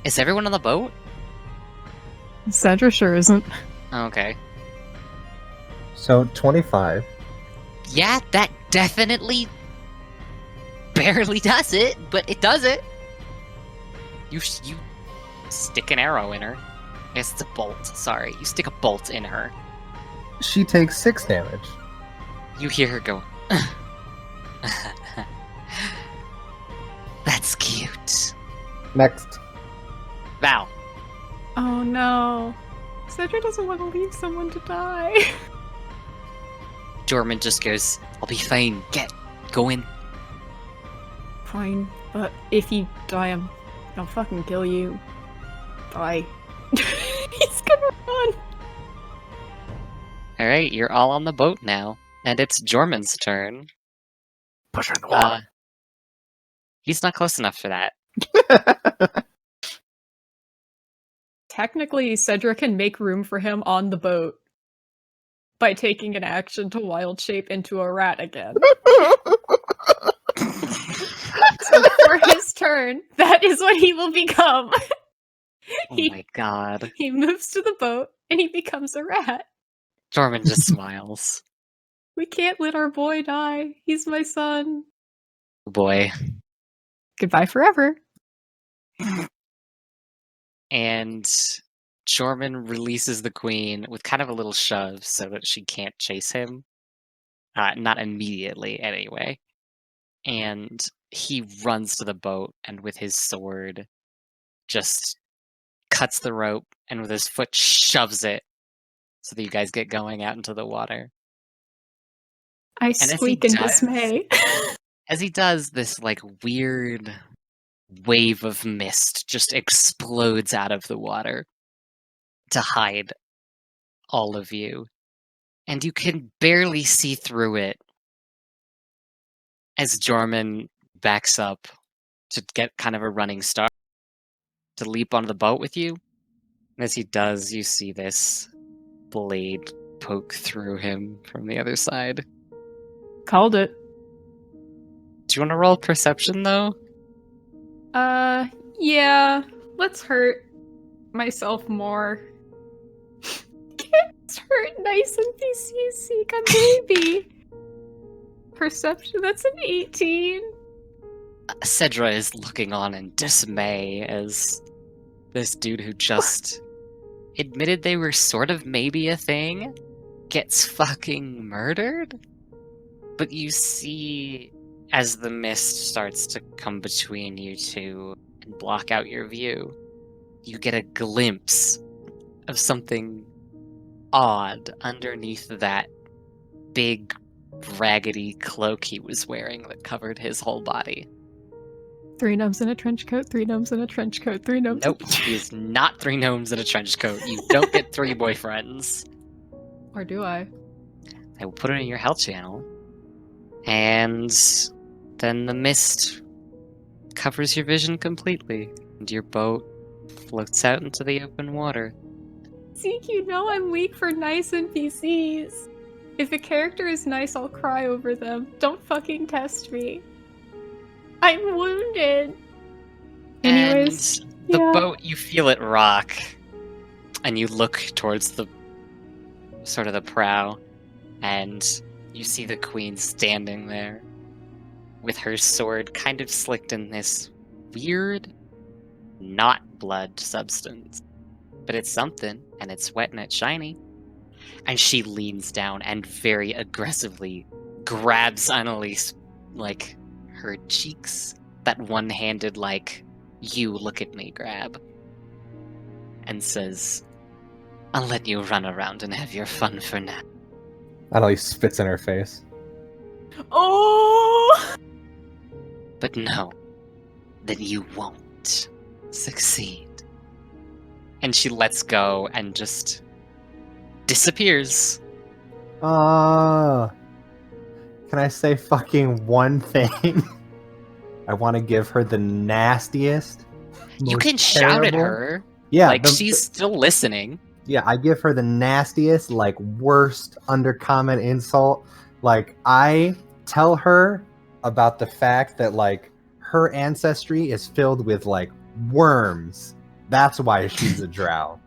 Is everyone on the boat? Cedra sure isn't. Okay. So 25. Yeah, that definitely barely does it, but it does it. You stick an arrow in her. I guess it's a bolt. Sorry, you stick a bolt in her. She takes 6 damage. You hear her go. That's cute. Next. Val. Oh no. Cedra doesn't want to leave someone to die. Jorman just goes, I'll be fine. Go in. Fine, but if you die, I'll fucking kill you. Bye. He's gonna run. Alright, you're all on the boat now. And it's Jorman's turn. Push her in the water. He's not close enough for that. Technically, Cedra can make room for him on the boat by taking an action to wild shape into a rat again. So for his turn, that is what he will become. Oh my god. He moves to the boat and he becomes a rat. Jorman just smiles. We can't let our boy die. He's my son. Boy. Goodbye forever. And Jorman releases the queen with kind of a little shove so that she can't chase him. Not immediately, anyway. And he runs to the boat and with his sword just cuts the rope and with his foot shoves it so that you guys get going out into the water. I as he squeak in does- dismay. As he does, this like weird wave of mist just explodes out of the water to hide all of you. And you can barely see through it as Jorman backs up to get kind of a running start to leap onto the boat with you. And as he does, you see this blade poke through him from the other side. Called it. Do you want to roll perception, though? Yeah. Let's hurt myself more. Let's hurt nice NPCs, seek a baby. Perception, that's an 18. Cedra is looking on in dismay as this dude who just admitted they were sort of maybe a thing gets fucking murdered. But you see, as the mist starts to come between you two and block out your view, you get a glimpse of something odd underneath that big, raggedy cloak he was wearing that covered his whole body. 3 gnomes in a trench coat, 3 gnomes in a trench coat, 3 gnomes. Nope, he is not 3 gnomes in a trench coat. You don't get 3 boyfriends. Or do I? I will put it in your health channel. And then the mist covers your vision completely, and your boat floats out into the open water. Zeke, you know I'm weak for nice NPCs. If a character is nice, I'll cry over them. Don't fucking test me. I'm wounded. Anyways, and the boat, you feel it rock, and you look towards the sort of the prow, and you see the queen standing there with her sword kind of slicked in this weird, not blood substance. But it's something, and it's wet and it's shiny. And she leans down and very aggressively grabs Annalise, like, her cheeks. That one-handed, like, you look at me grab. And says, I'll let you run around and have your fun for now. Annalise spits in her face. Oh! But know that you won't succeed. And she lets go and just disappears. Can I say fucking one thing? I want to give her the nastiest. You most can shout at terrible- her. Yeah, Like, she's still listening. Yeah, I give her the nastiest, like, worst undercommon insult. Like, I tell her about the fact that, like, her ancestry is filled with, like, worms. That's why she's a drow.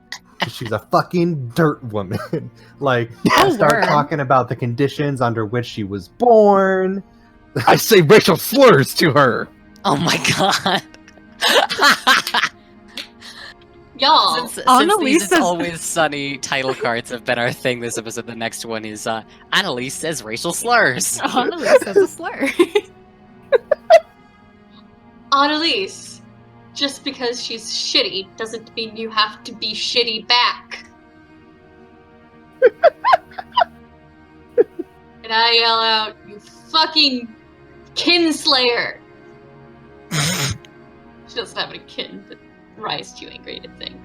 She's a fucking dirt woman. Like, I start worm. talking about the conditions under which she was born. I say racial slurs to her. Oh my god. Y'all, Since Annalise these says- It's Always Sunny title cards have been our thing this episode, the next one is Annalise says racial slurs. Annalise has a slur. Annalise, just because she's shitty doesn't mean you have to be shitty back. And I yell out, you fucking kinslayer! She doesn't have any kin, but rise to you ain't great at thing.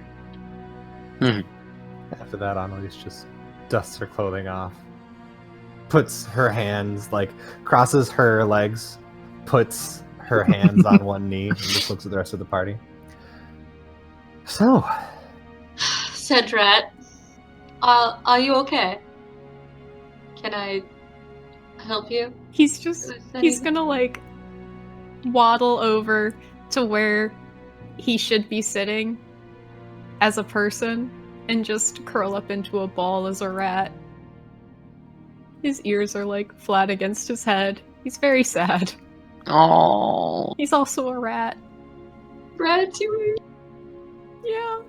After that, Annalise just dusts her clothing off, puts her hands, like, crosses her legs, puts her hands on one knee, and just looks at the rest of the party. So, Cedrat, are you okay? Can I help you? He's He's gonna, like, waddle over to where he should be sitting as a person and just curl up into a ball as a rat. His ears are, like, flat against his head. He's very sad. Oh. He's also a rat. Ratatouille. Yeah.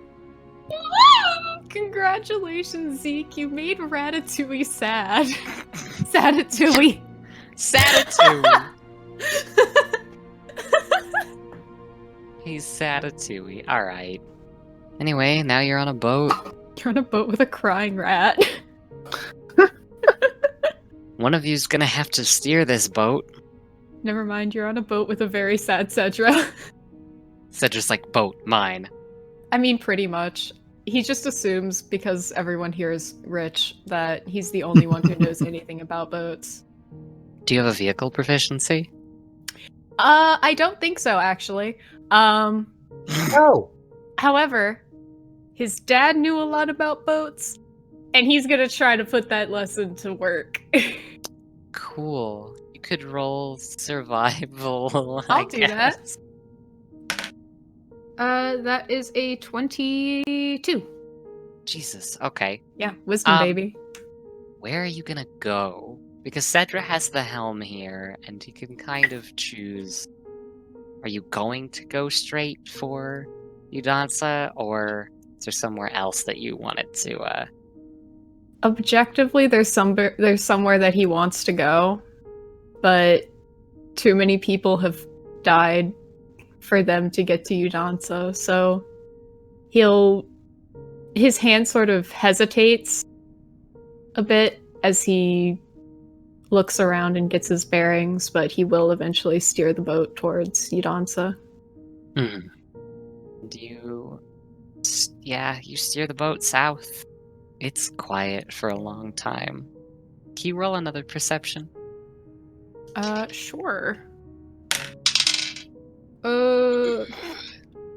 Congratulations, Zeke. You made Ratatouille sad. Satatouille. Satatouille. He's Satatouille. Alright. Anyway, now you're on a boat. You're on a boat with a crying rat. One of you's gonna have to steer this boat. Never mind, you're on a boat with a very sad Cedra. Cedra's like, boat, mine. I mean, pretty much. He just assumes, because everyone here is rich, that he's the only one who knows anything about boats. Do you have a vehicle proficiency? I don't think so, actually. no. However, his dad knew a lot about boats, and he's gonna try to put that lesson to work. Cool. You could roll survival. I I'll do that. guess. That is a 22. Jesus. Okay. Yeah, wisdom, baby. Where are you gonna go? Because Cedra has the helm here, and he can kind of choose. Are you going to go straight for Udansa, or is there somewhere else that you wanted to? Objectively, there's somewhere that he wants to go, but too many people have died for them to get to Udansa, so his hand sort of hesitates a bit as he looks around and gets his bearings, but he will eventually steer the boat towards Udansa. Do you? Yeah, you steer the boat south. It's quiet for a long time. Can you roll another perception? Sure.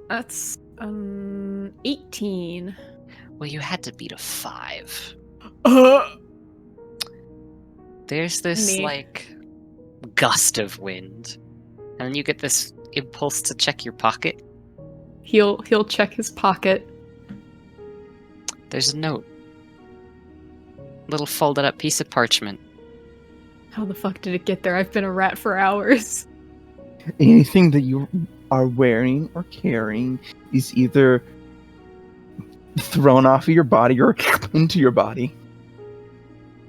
That's 18. Well, you had to beat a 5. Uh, There's this Me. like gust of wind, and then you get this impulse to check your pocket. he'll check his pocket. There's a note. Little folded up piece of parchment. How the fuck did it get there? I've been a rat for hours. Anything that you are wearing or carrying is either thrown off of your body or into your body.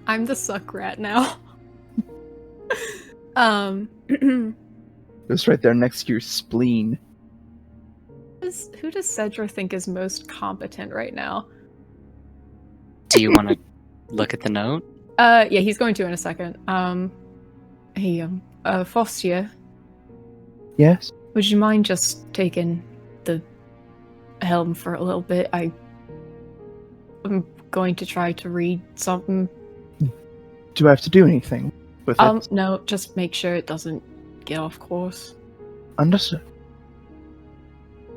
I'm the suck rat now. It's right there next to your spleen. Who does Cedra think is most competent right now? Do you want to look at the note? Yeah, he's going to in a second. Hey, Fostia, Yes? would you mind just taking the helm for a little bit? I'm going to try to read something. Do I have to do anything with it? No, just make sure it doesn't get off course. Understood.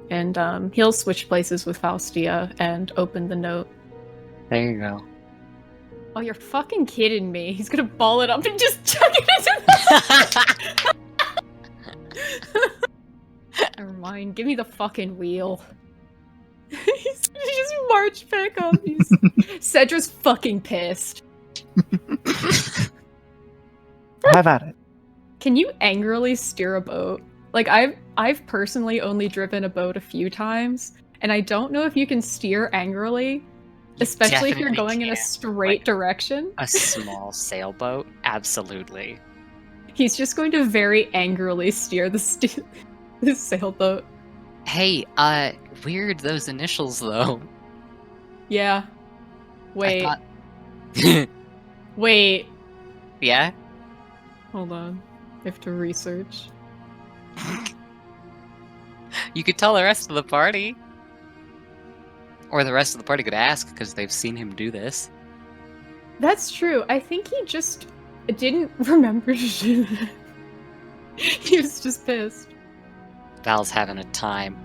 And he'll switch places with Faustia and open the note. There you go. Oh, you're fucking kidding me. He's gonna ball it up and just chuck it into the... Never mind. Give me the fucking wheel. He's just march back up. Cedra's fucking pissed. Have at it. Can you angrily steer a boat? Like, I've personally only driven a boat a few times, and I don't know if you can steer angrily, especially if you're definitely going in a can. straight Like, direction. A small sailboat? Absolutely. He's just going to very angrily steer the sailboat. Hey, weird those initials though. Yeah. Wait. I thought... Wait. Yeah? Hold on. I have to research. You could tell the rest of the party. Or the rest of the party could ask, because they've seen him do this. That's true. I think he just didn't remember to do that. He was just pissed. Val's having a time.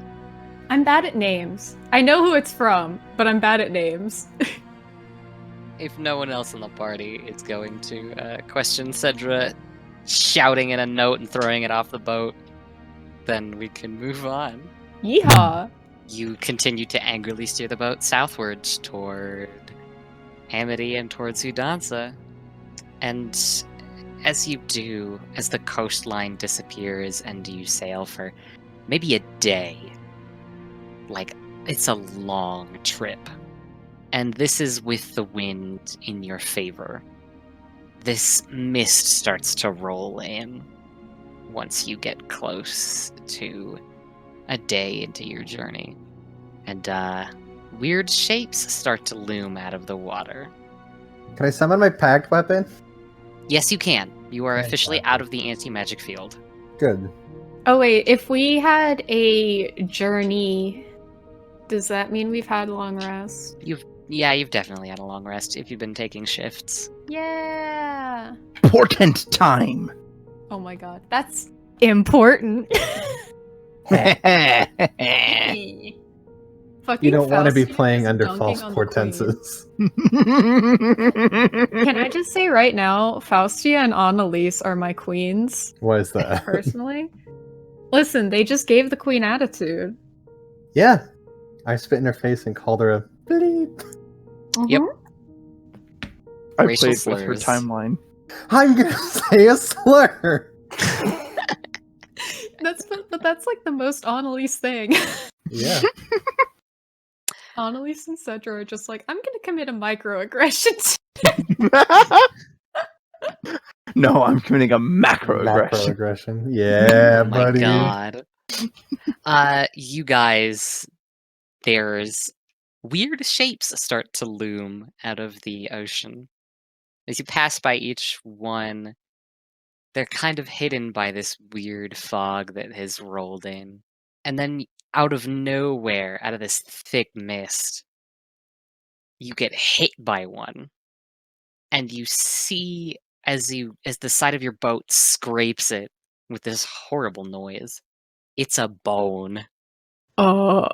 I'm bad at names. I know who it's from, but I'm bad at names. If no one else in the party is going to question Cedra shouting in a note and throwing it off the boat, then we can move on. Yeehaw! You continue to angrily steer the boat southwards toward Amity and towards Udansa. And as you do, as the coastline disappears and you sail for maybe a day, like it's a long trip. And this is with the wind in your favor. This mist starts to roll in once you get close to a day into your journey. And weird shapes start to loom out of the water. Can I summon my packed weapon? Yes, you can. You are Okay. officially out of the anti-magic field. Good. Oh wait, if we had a journey, does that mean we've had a long rest? You've definitely had a long rest if you've been taking shifts. Yeah! Portent time! Oh my god, that's important. Fucking You don't want to be Faustia playing is under dunking false on the pretenses. queen. Can I just say right now, Faustia and Annalise are my queens, Why is that? personally? Listen, they just gave the queen attitude. Yeah. I spit in her face and called her a bleep. Yep. I Racial played with her slurs. timeline. I'm gonna say a slur. But that's like the most Annalise thing. Yeah. Annalise and Cedra are just like, I'm gonna commit a microaggression. No, I'm committing a macroaggression. Macroaggression. Yeah, Oh my buddy. god. You guys, there's weird shapes start to loom out of the ocean. As you pass by each one, they're kind of hidden by this weird fog that has rolled in. And then out of nowhere, out of this thick mist, you get hit by one. And you see as the side of your boat scrapes it with this horrible noise. It's a bone. Oh,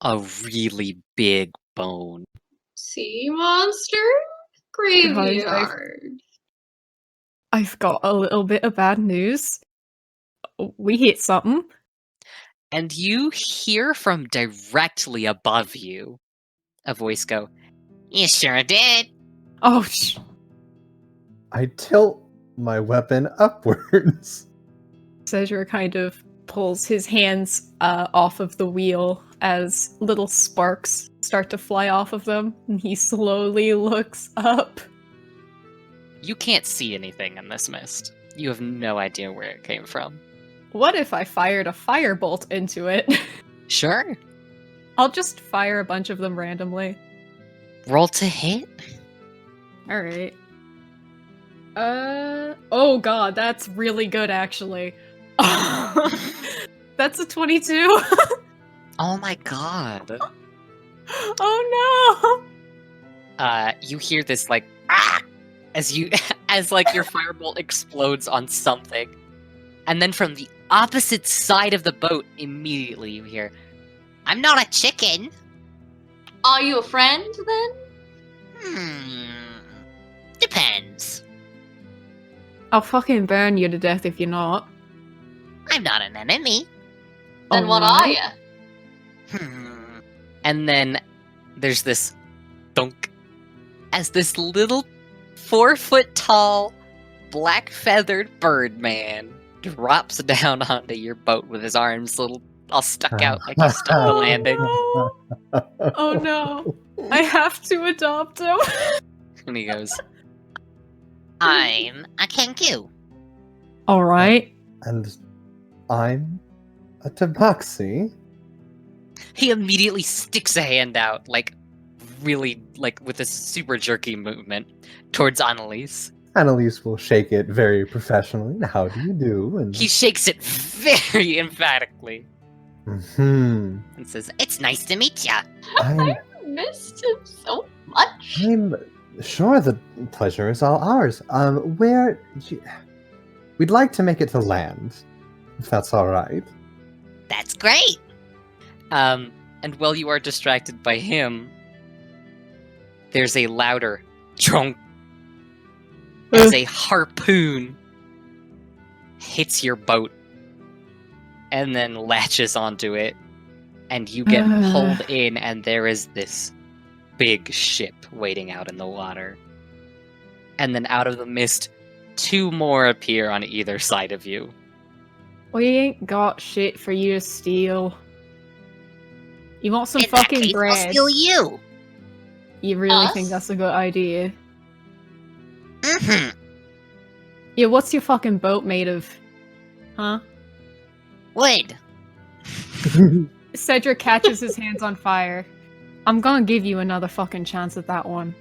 A really big bone. Sea monster? Graveyard. I've got a little bit of bad news. We hit something. And you hear from directly above you a voice go, "You sure did." Oh, I tilt my weapon upwards. Cedra kind of pulls his hands off of the wheel as little sparks start to fly off of them, and he slowly looks up. You can't see anything in this mist. You have no idea where it came from. What if I fired a firebolt into it? Sure. I'll just fire a bunch of them randomly. Roll to hit. Alright. Oh god, that's really good actually. That's a 22. Oh my god. Oh no! You hear this like ah! as your firebolt explodes on something. And then from the opposite side of the boat, immediately you hear, "I'm not a chicken." Are you a friend then? Depends. I'll fucking burn you to death if you're not. I'm not an enemy. Then what are Alright. you? And then there's this thunk as this little 4-foot tall, black feathered bird man drops down onto your boat with his arms all stuck out like he's stuck the landing. No. Oh no. I have to adopt him. And he goes, "I'm a kenku." Alright. And I'm a tabaxi. He immediately sticks a hand out, really, with a super jerky movement, towards Annalise. Annalise will shake it very professionally. How do you do? And He shakes it very emphatically Mhm. and says, "It's nice to meet ya." I'm Missed him so much. I'm sure the pleasure is all ours. We'd like to make it to land, if that's all right. That's great. And while you are distracted by him, there's a louder chonk as a harpoon hits your boat and then latches onto it, and you get pulled in, and there is this big ship waiting out in the water. And then out of the mist, 2 more appear on either side of you. We ain't got shit for you to steal. You want some In that fucking case, bread? I'll steal you. You really Us? think that's a good idea? Mm-hmm. Yeah, what's your fucking boat made of? Huh? Wood. Cedric catches his hands on fire. I'm gonna give you another fucking chance at that one.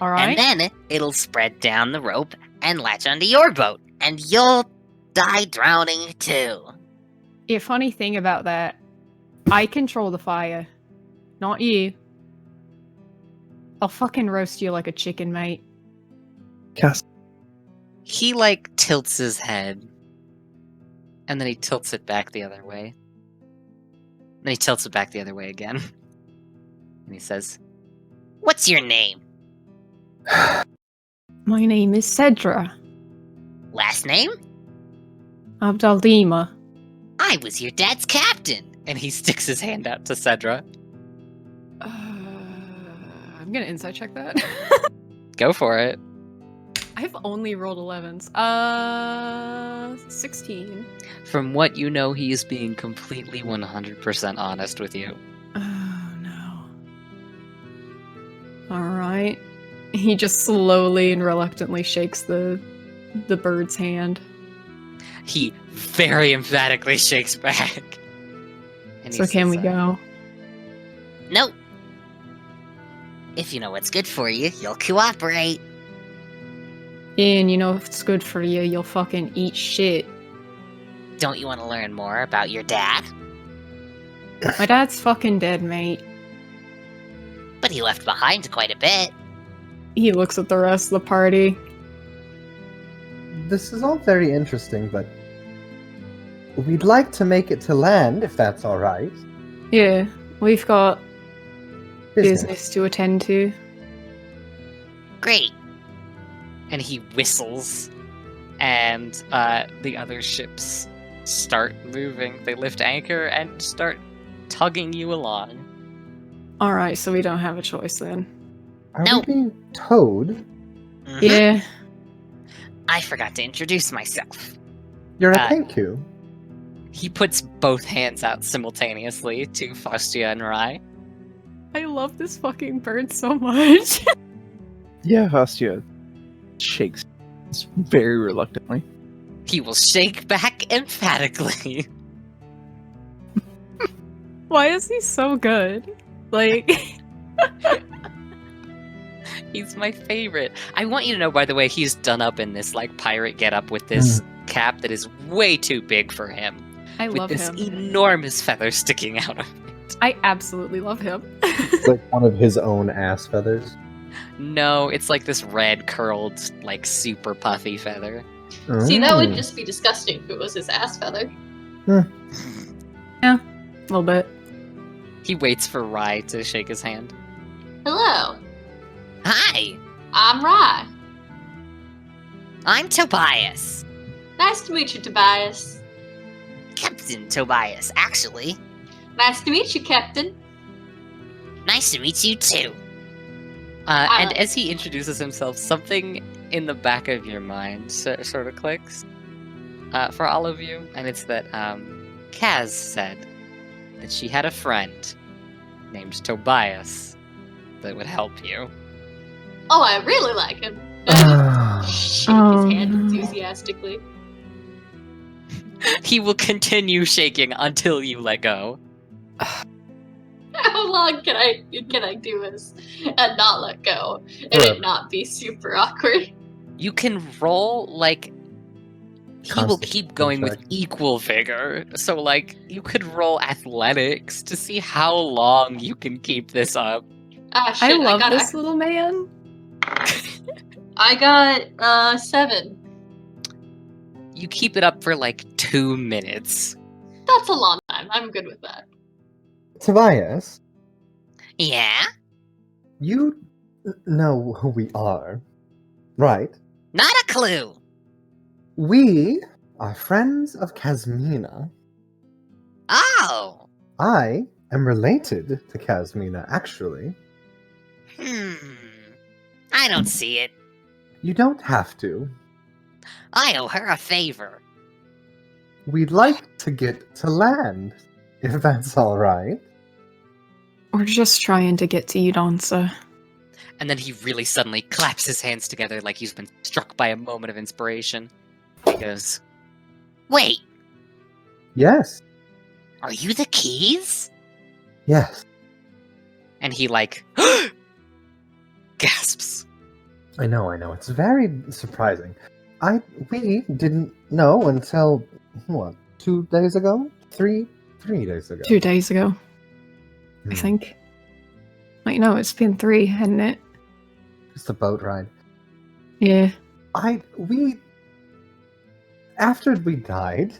Alright? And then it'll spread down the rope and latch onto your boat, and you'll die drowning too. The funny thing about that, I control the fire. Not you. I'll fucking roast you like a chicken, mate. Cast. He tilts his head, and then he tilts it back the other way. Then he tilts it back the other way again. And he says, "What's your name? My name is Cedra Last name? Abdaldima. I was your dad's captain." And he sticks his hand out to Cedra. I'm gonna insight check that. Go for it. I've only rolled 11s. 16. From what you know, he is being completely 100% honest with you. Oh no. Alright. He just slowly and reluctantly shakes the bird's hand. He very emphatically shakes back. And he So can says, we go? "Nope. If you know what's good for you, you'll cooperate." And you know if it's good for you, you'll fucking eat shit. "Don't you want to learn more about your dad?" My dad's fucking dead, mate. "But he left behind quite a bit." He looks at the rest of the party. This is all very interesting, but we'd like to make it to land, if that's all right. Yeah, we've got business to attend to. "Great." And he whistles, and the other ships start moving. They lift anchor and start tugging you along. Alright, so we don't have a choice then. Are No. we being towed? Mhm. Yeah. I forgot to introduce myself. You're a Uh, thank you. He puts both hands out simultaneously to Faustia and Rai. I love this fucking bird so much. Yeah, Hostia shakes very reluctantly. He will shake back emphatically. Why is he so good? Like, He's my favorite. I want you to know, by the way, he's done up in this like pirate getup with this cap that is way too big for him. I With love this him. enormous feather sticking out of it. I absolutely love him. It's like one of his own ass feathers. No, it's like this red curled, like super puffy feather. See, that would Oh. just be disgusting if it was his ass feather. A little bit. He waits for Rai to shake his hand. Hello, Hi, I'm Rye. I'm Tobias. Nice to meet you, Tobias. Captain Tobias, actually. Nice to meet you, Captain. Nice to meet you too. And as he introduces himself, something in the back of your mind sort of clicks for all of you, and it's that Kaz said that she had a friend named Tobias that would help you. Oh, I really like him. Shake Oh, his hand no. enthusiastically. He will continue shaking until you let go. How long can I do this and not let go and Forever. it not be super awkward? You can roll like he will Constitution keep going with check. equal vigor. So like you could roll athletics to see how long you can keep this up. Ah, shit, I love got this little man. I got 7. You keep it up for like 2 minutes. That's a long time. I'm good with that. Tobias, Yeah? you know who we are, right? Not a clue. We are friends of Kasmina. Oh. I am related to Kasmina, actually. I don't see it. You don't have to. I owe her a favor. We'd like to get to land, if that's all right. We're just trying to get to you, Danza. And then he really suddenly claps his hands together like he's been struck by a moment of inspiration. He goes, "Wait, Yes, are you the keys?" yes. And he like gasps. I know. It's very surprising. We didn't know until, what, 2 days ago? 3 days ago. 2 days ago, I Hmm. think. Wait, no, it's been 3, hadn't it? Just a boat ride. Yeah. After we died,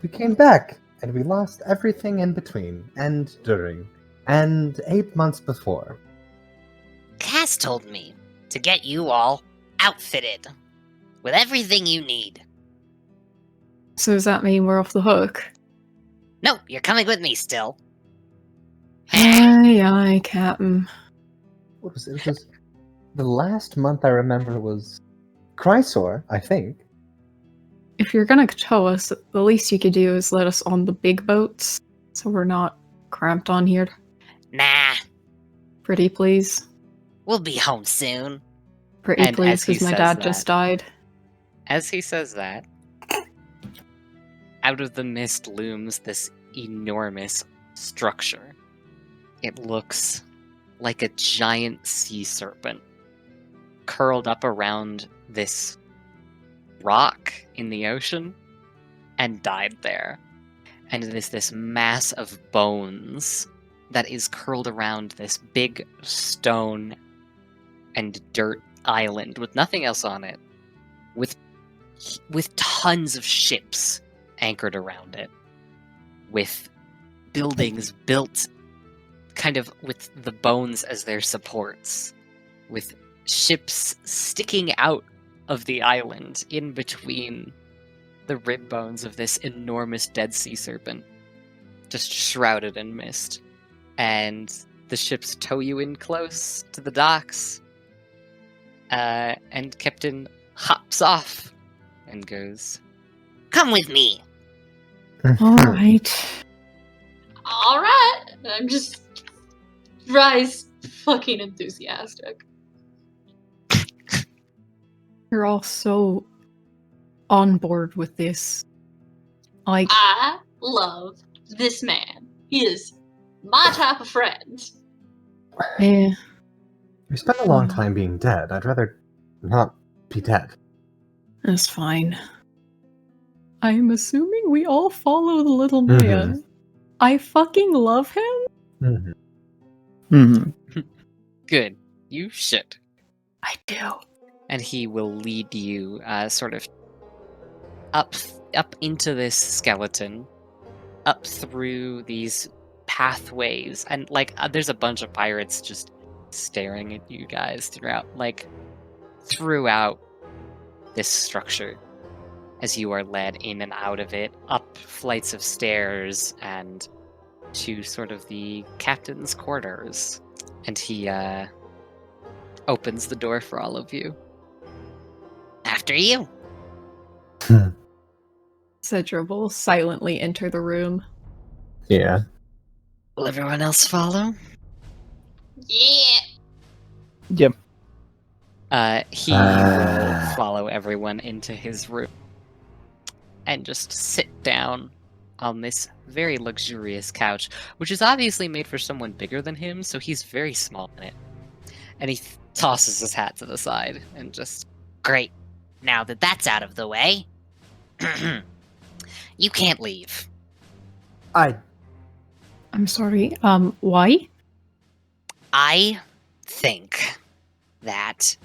we came back, and we lost everything in between and during. And 8 months before. Cass told me to get you all outfitted with everything you need. So does that mean we're off the hook? No, you're coming with me still. Aye, aye, Captain. What was it? It was the last month I remember was Chrysor, I think. If you're gonna tow us, the least you could do is let us on the big boats, so we're not cramped on here. Nah, Pretty please. we'll be home soon. Pretty And please, as he because my says dad that- just died. As he says that, out of the mist looms this enormous structure. It looks like a giant sea serpent curled up around this rock in the ocean and died there. And it is this mass of bones that is curled around this big stone and dirt island with nothing else on it, with tons of ships anchored around it, with buildings built kind of with the bones as their supports, with ships sticking out of the island in between the rib bones of this enormous dead sea serpent, just shrouded in mist. And the ships tow you in close to the docks, and Captain hops off and goes, Come with me. Alright. Alright! I'm just Rye's fucking enthusiastic. You're all so on board with this. Like, I love this man. He is my type of friend. eh, We spent a long time being dead. I'd rather not be dead. that's fine. I'm assuming we all follow the little Mhm. man. I fucking love him. Mhm. Mm-hmm. good, you should. I do. And he will lead you sort of up into this skeleton, up through these pathways, and there's a bunch of pirates just staring at you guys throughout this structure as you are led in and out of it, up flights of stairs and to sort of the captain's quarters. And he opens the door for all of you. After you. Cedra will silently enter the room. Yeah. Will everyone else follow? Yeah. Yep. He will follow everyone into his room and just sit down on this very luxurious couch, which is obviously made for someone bigger than him, so he's very small in it. And he tosses his hat to the side and just, Great. Now that that's out of the way, you can't leave. I'm sorry, why? I think that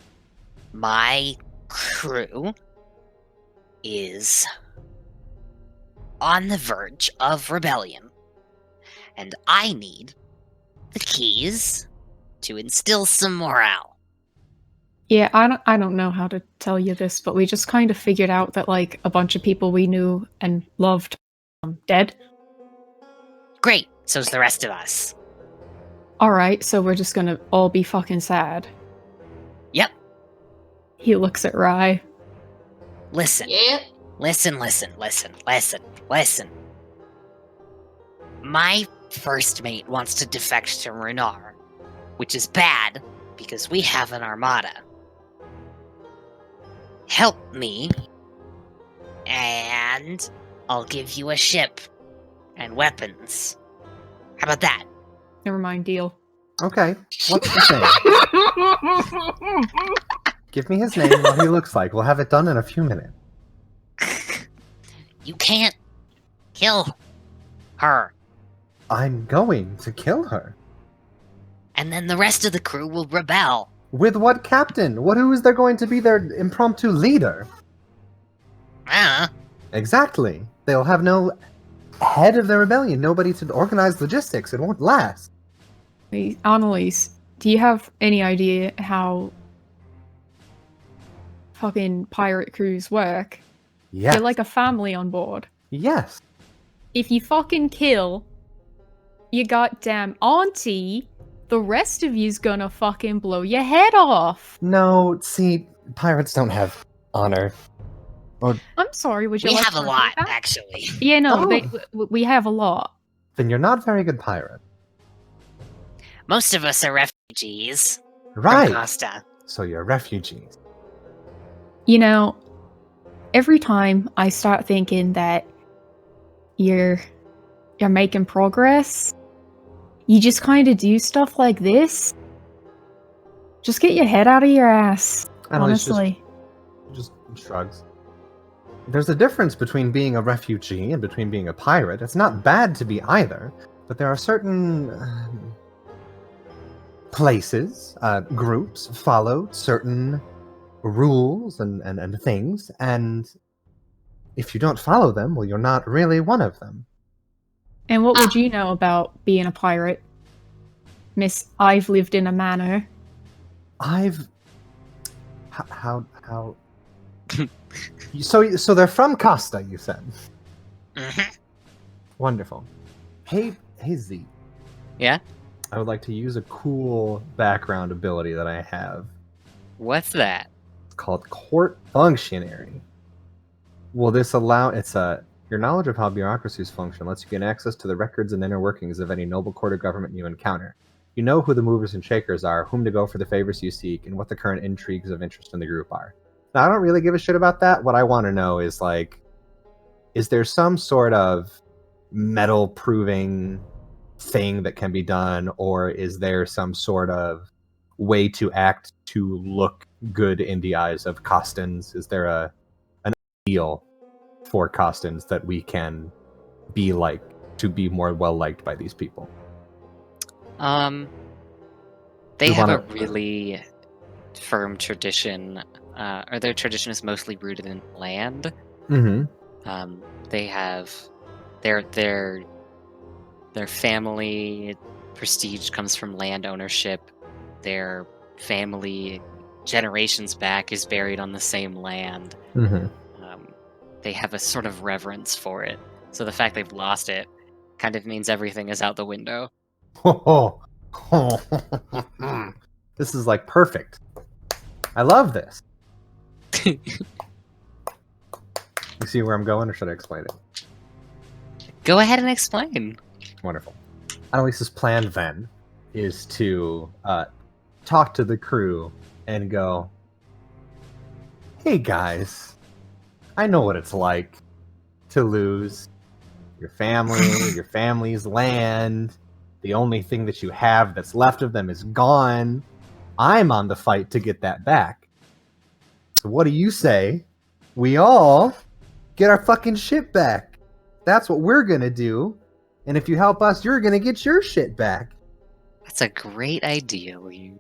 my crew is on the verge of rebellion, and I need the keys to instill some morale. Yeah, I don't know how to tell you this, but we just kind of figured out that like a bunch of people we knew and loved dead. Great, so's the rest of us. Alright, so we're just gonna all be fucking sad. Yep. He looks at Rye. Listen, Yeah. listen. My first mate wants to defect to Renar, which is bad because we have an armada. Help me, and I'll give you a ship and weapons. How about that? Never mind, deal. Okay. What's his name? Give me his name and what he looks like. We'll have it done in a few minutes. You can't kill her. I'm going to kill her. And then the rest of the crew will rebel. With what captain? Who is there going to be their impromptu leader? Exactly. They'll have no head of their rebellion, nobody to organize logistics. It won't last. Hey, Annalise, do you have any idea how fucking pirate crews work? Yes. You're like a family on board. Yes. If you fucking kill your goddamn auntie, the rest of you's gonna fucking blow your head off. No, see, pirates don't have honor. I'm sorry, would you We like have to a repeat lot, that? actually. Yeah, no, Oh. we have a lot. Then you're not very good pirate. Most of us are refugees from Right. Costa. So you're refugees. You know, every time I start thinking that you're making progress, you just kind of do stuff like this. Just get your head out of your ass, Annalise honestly. just shrugs. There's a difference between being a refugee and between being a pirate. It's not bad to be either, but there are certain places, groups follow certain rules and things, and if you don't follow them, well, you're not really one of them. And what would you know about being a pirate? Miss, I've lived in a manor. How so they're from Costa, you said. Mhm. Wonderful. Hey Z. Yeah? I would like to use a cool background ability that I have. What's that? It's called Court Functionary. Will this allow your knowledge of how bureaucracies function lets you gain access to the records and inner workings of any noble court of government you encounter. You know who the movers and shakers are, whom to go for the favors you seek, and what the current intrigues of interest in the group are. Now, I don't really give a shit about that. What I want to know is, like, is there some sort of metal-proving thing that can be done, or is there some sort of way to act to look good in the eyes of Costans? Is there an ideal for Costans that we can be like to be more well-liked by these people? They We have a wanna- really firm tradition, or their tradition is mostly rooted in land. Mm-hmm. They have their family prestige comes from land ownership. Their family generations back is buried on the same land. Mm-hmm. They have a sort of reverence for it. So the fact they've lost it kind of means everything is out the window. This is like perfect. I love this. You see where I'm going, or should I explain it? Go ahead and explain. Wonderful. Annalise's plan then is to talk to the crew and go, "Hey guys, I know what it's like to lose your family, your family's land. The only thing that you have that's left of them is gone. I'm on the fight to get that back. So what do you say? We all get our fucking shit back. That's what we're gonna do. And if you help us, you're gonna get your shit back." That's a great idea, Lee.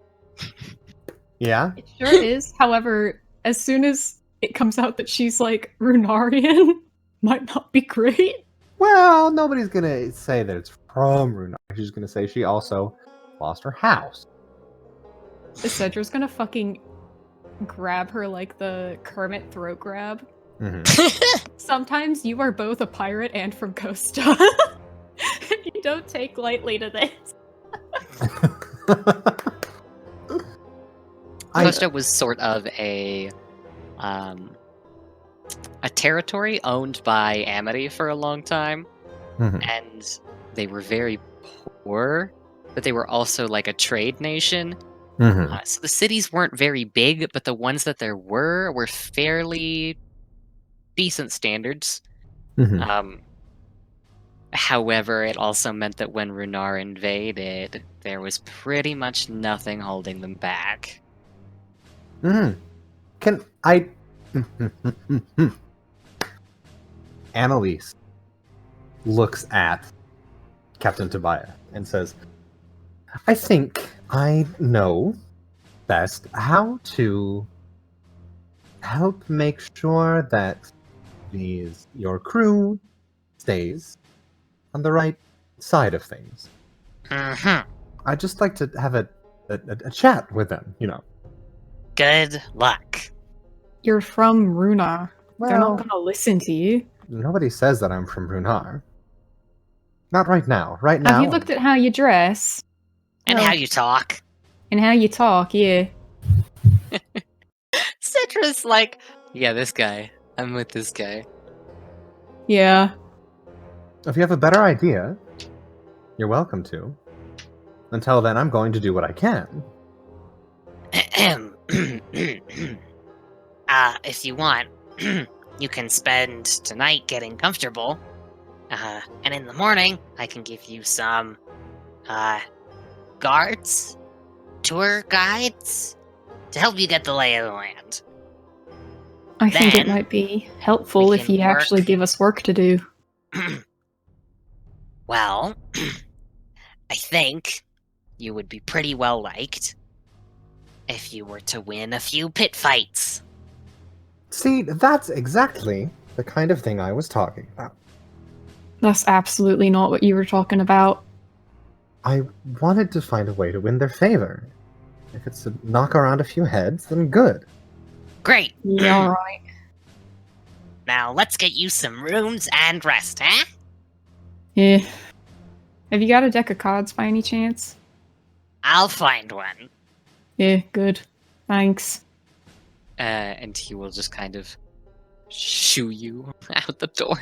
Yeah? It sure is. However, as soon as it comes out that she's like Runarian, might not be great. Well, nobody's gonna say that it's from Runar. She's gonna say she also lost her house. Cedra's gonna fucking grab her like the Kermit throat grab. Mm-hmm. Sometimes you are both a pirate and from Costa. You don't take lightly to this. Costa was sort of a territory owned by Amity for a long time, Mhm. and they were very poor, but they were also like a trade nation. Mhm. So the cities weren't very big, but the ones that there were fairly decent standards. Mhm. However, it also meant that when Runar invaded, there was pretty much nothing holding them back. Mhm. Can I? Annalise looks at Captain Tobiah and says, "I think I know best how to help make sure that your crew stays on the right side of things. Mhm. I'd just like to have a chat with them, you know. Good luck. You're from Runa. They're Well, not gonna listen to you. nobody says that I'm from Runar. Not right now. Right Have now. you looked at how you dress? And Well, how you talk. And how you talk, yeah. Citra's like, yeah, this guy. I'm with this guy. Yeah. If you have a better idea, you're welcome to. Until then, I'm going to do what I can. If you want, you can spend tonight getting comfortable. And in the morning, I can give you some, guards, tour guides, to help you get the lay of the land. I think it Then, might be helpful we if can you actually work- give us work to do. Well, I think you would be pretty well liked if you were to win a few pit fights. See, that's exactly the kind of thing I was talking about. That's absolutely not what you were talking about. I wanted to find a way to win their favor. If it's to knock around a few heads, then good. Great. Yeah, alright. Now let's get you some rooms and rest, huh? Yeah. Have you got a deck of cards by any chance? I'll find one. Yeah, good. Thanks. And he will just kind of shoo you out the door.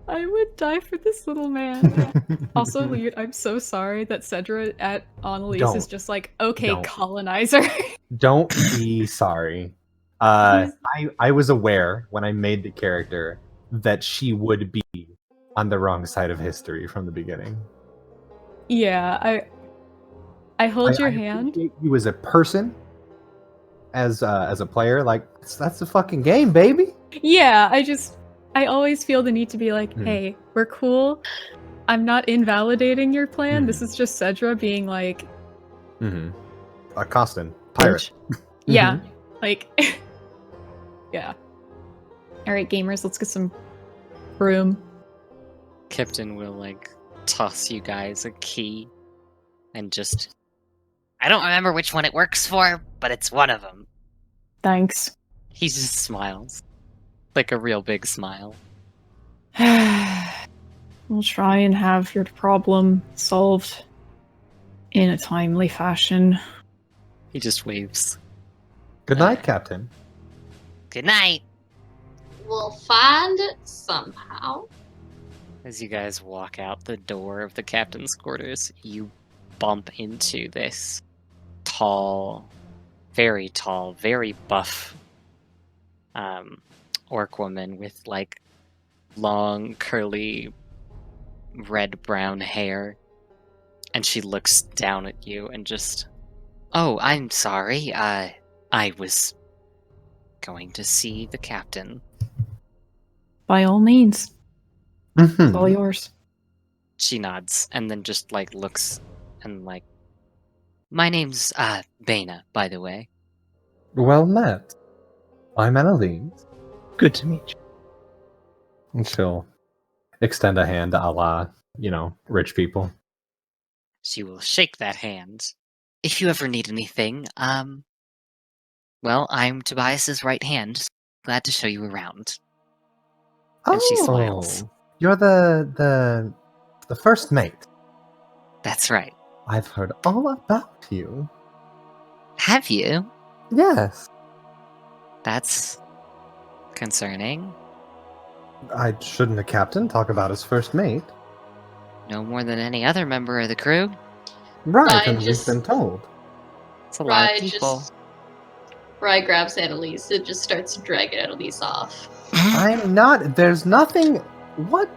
I would die for this little man. Also, Lead, I'm so sorry that Cedra at Annalise is Don't. just like, okay, Don't. colonizer. Don't be sorry. I was aware when I made the character that she would be on the wrong side of history from the beginning. Yeah, I hold your I hand. appreciate you as a person, as a player. Like that's the fucking game, baby. Yeah, I always feel the need to be like, Hmm. hey, we're cool. I'm not invalidating your plan. Hmm. This is just Cedra being like, Mm-hmm. Costin, pirate. yeah, like, yeah. All right, gamers, let's get some room. Captain will like toss you guys a key and just I don't remember which one it works for, but it's one of them. Thanks. he just smiles. Like a real big smile. We'll try and have your problem solved in a timely fashion. He just waves. Good night, Captain. Good night. We'll find it somehow. As you guys walk out the door of the captain's quarters, you bump into this tall, very buff orc woman with like long, curly, red-brown hair. And she looks down at you and just, oh, I'm sorry. I was going to see the captain. By all means, it's all Mhm. yours. She nods and then just like looks and like, my name's Bana, by the way. Well met. I'm Annalise. Good to meet you. And she'll extend a hand a la, rich people. She will shake that hand. If you ever need anything, well, I'm Tobias's right hand. Glad to show you around. And she smiles. You're the first mate. That's right. I've heard all about you. Have you? Yes. That's concerning. Shouldn't a captain talk about his first mate? No more than any other member of the crew. Right, Right, and we've just- been told. It's a lot of Rye people. Rye grabs Annalise and just starts dragging Annalise off. I'm not. There's nothing. What?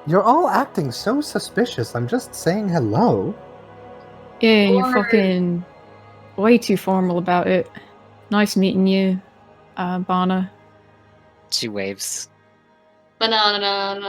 You're all acting so suspicious. I'm just saying hello. Yeah, you're Or- fucking way too formal about it. Nice meeting you, Bana. She waves. Banana.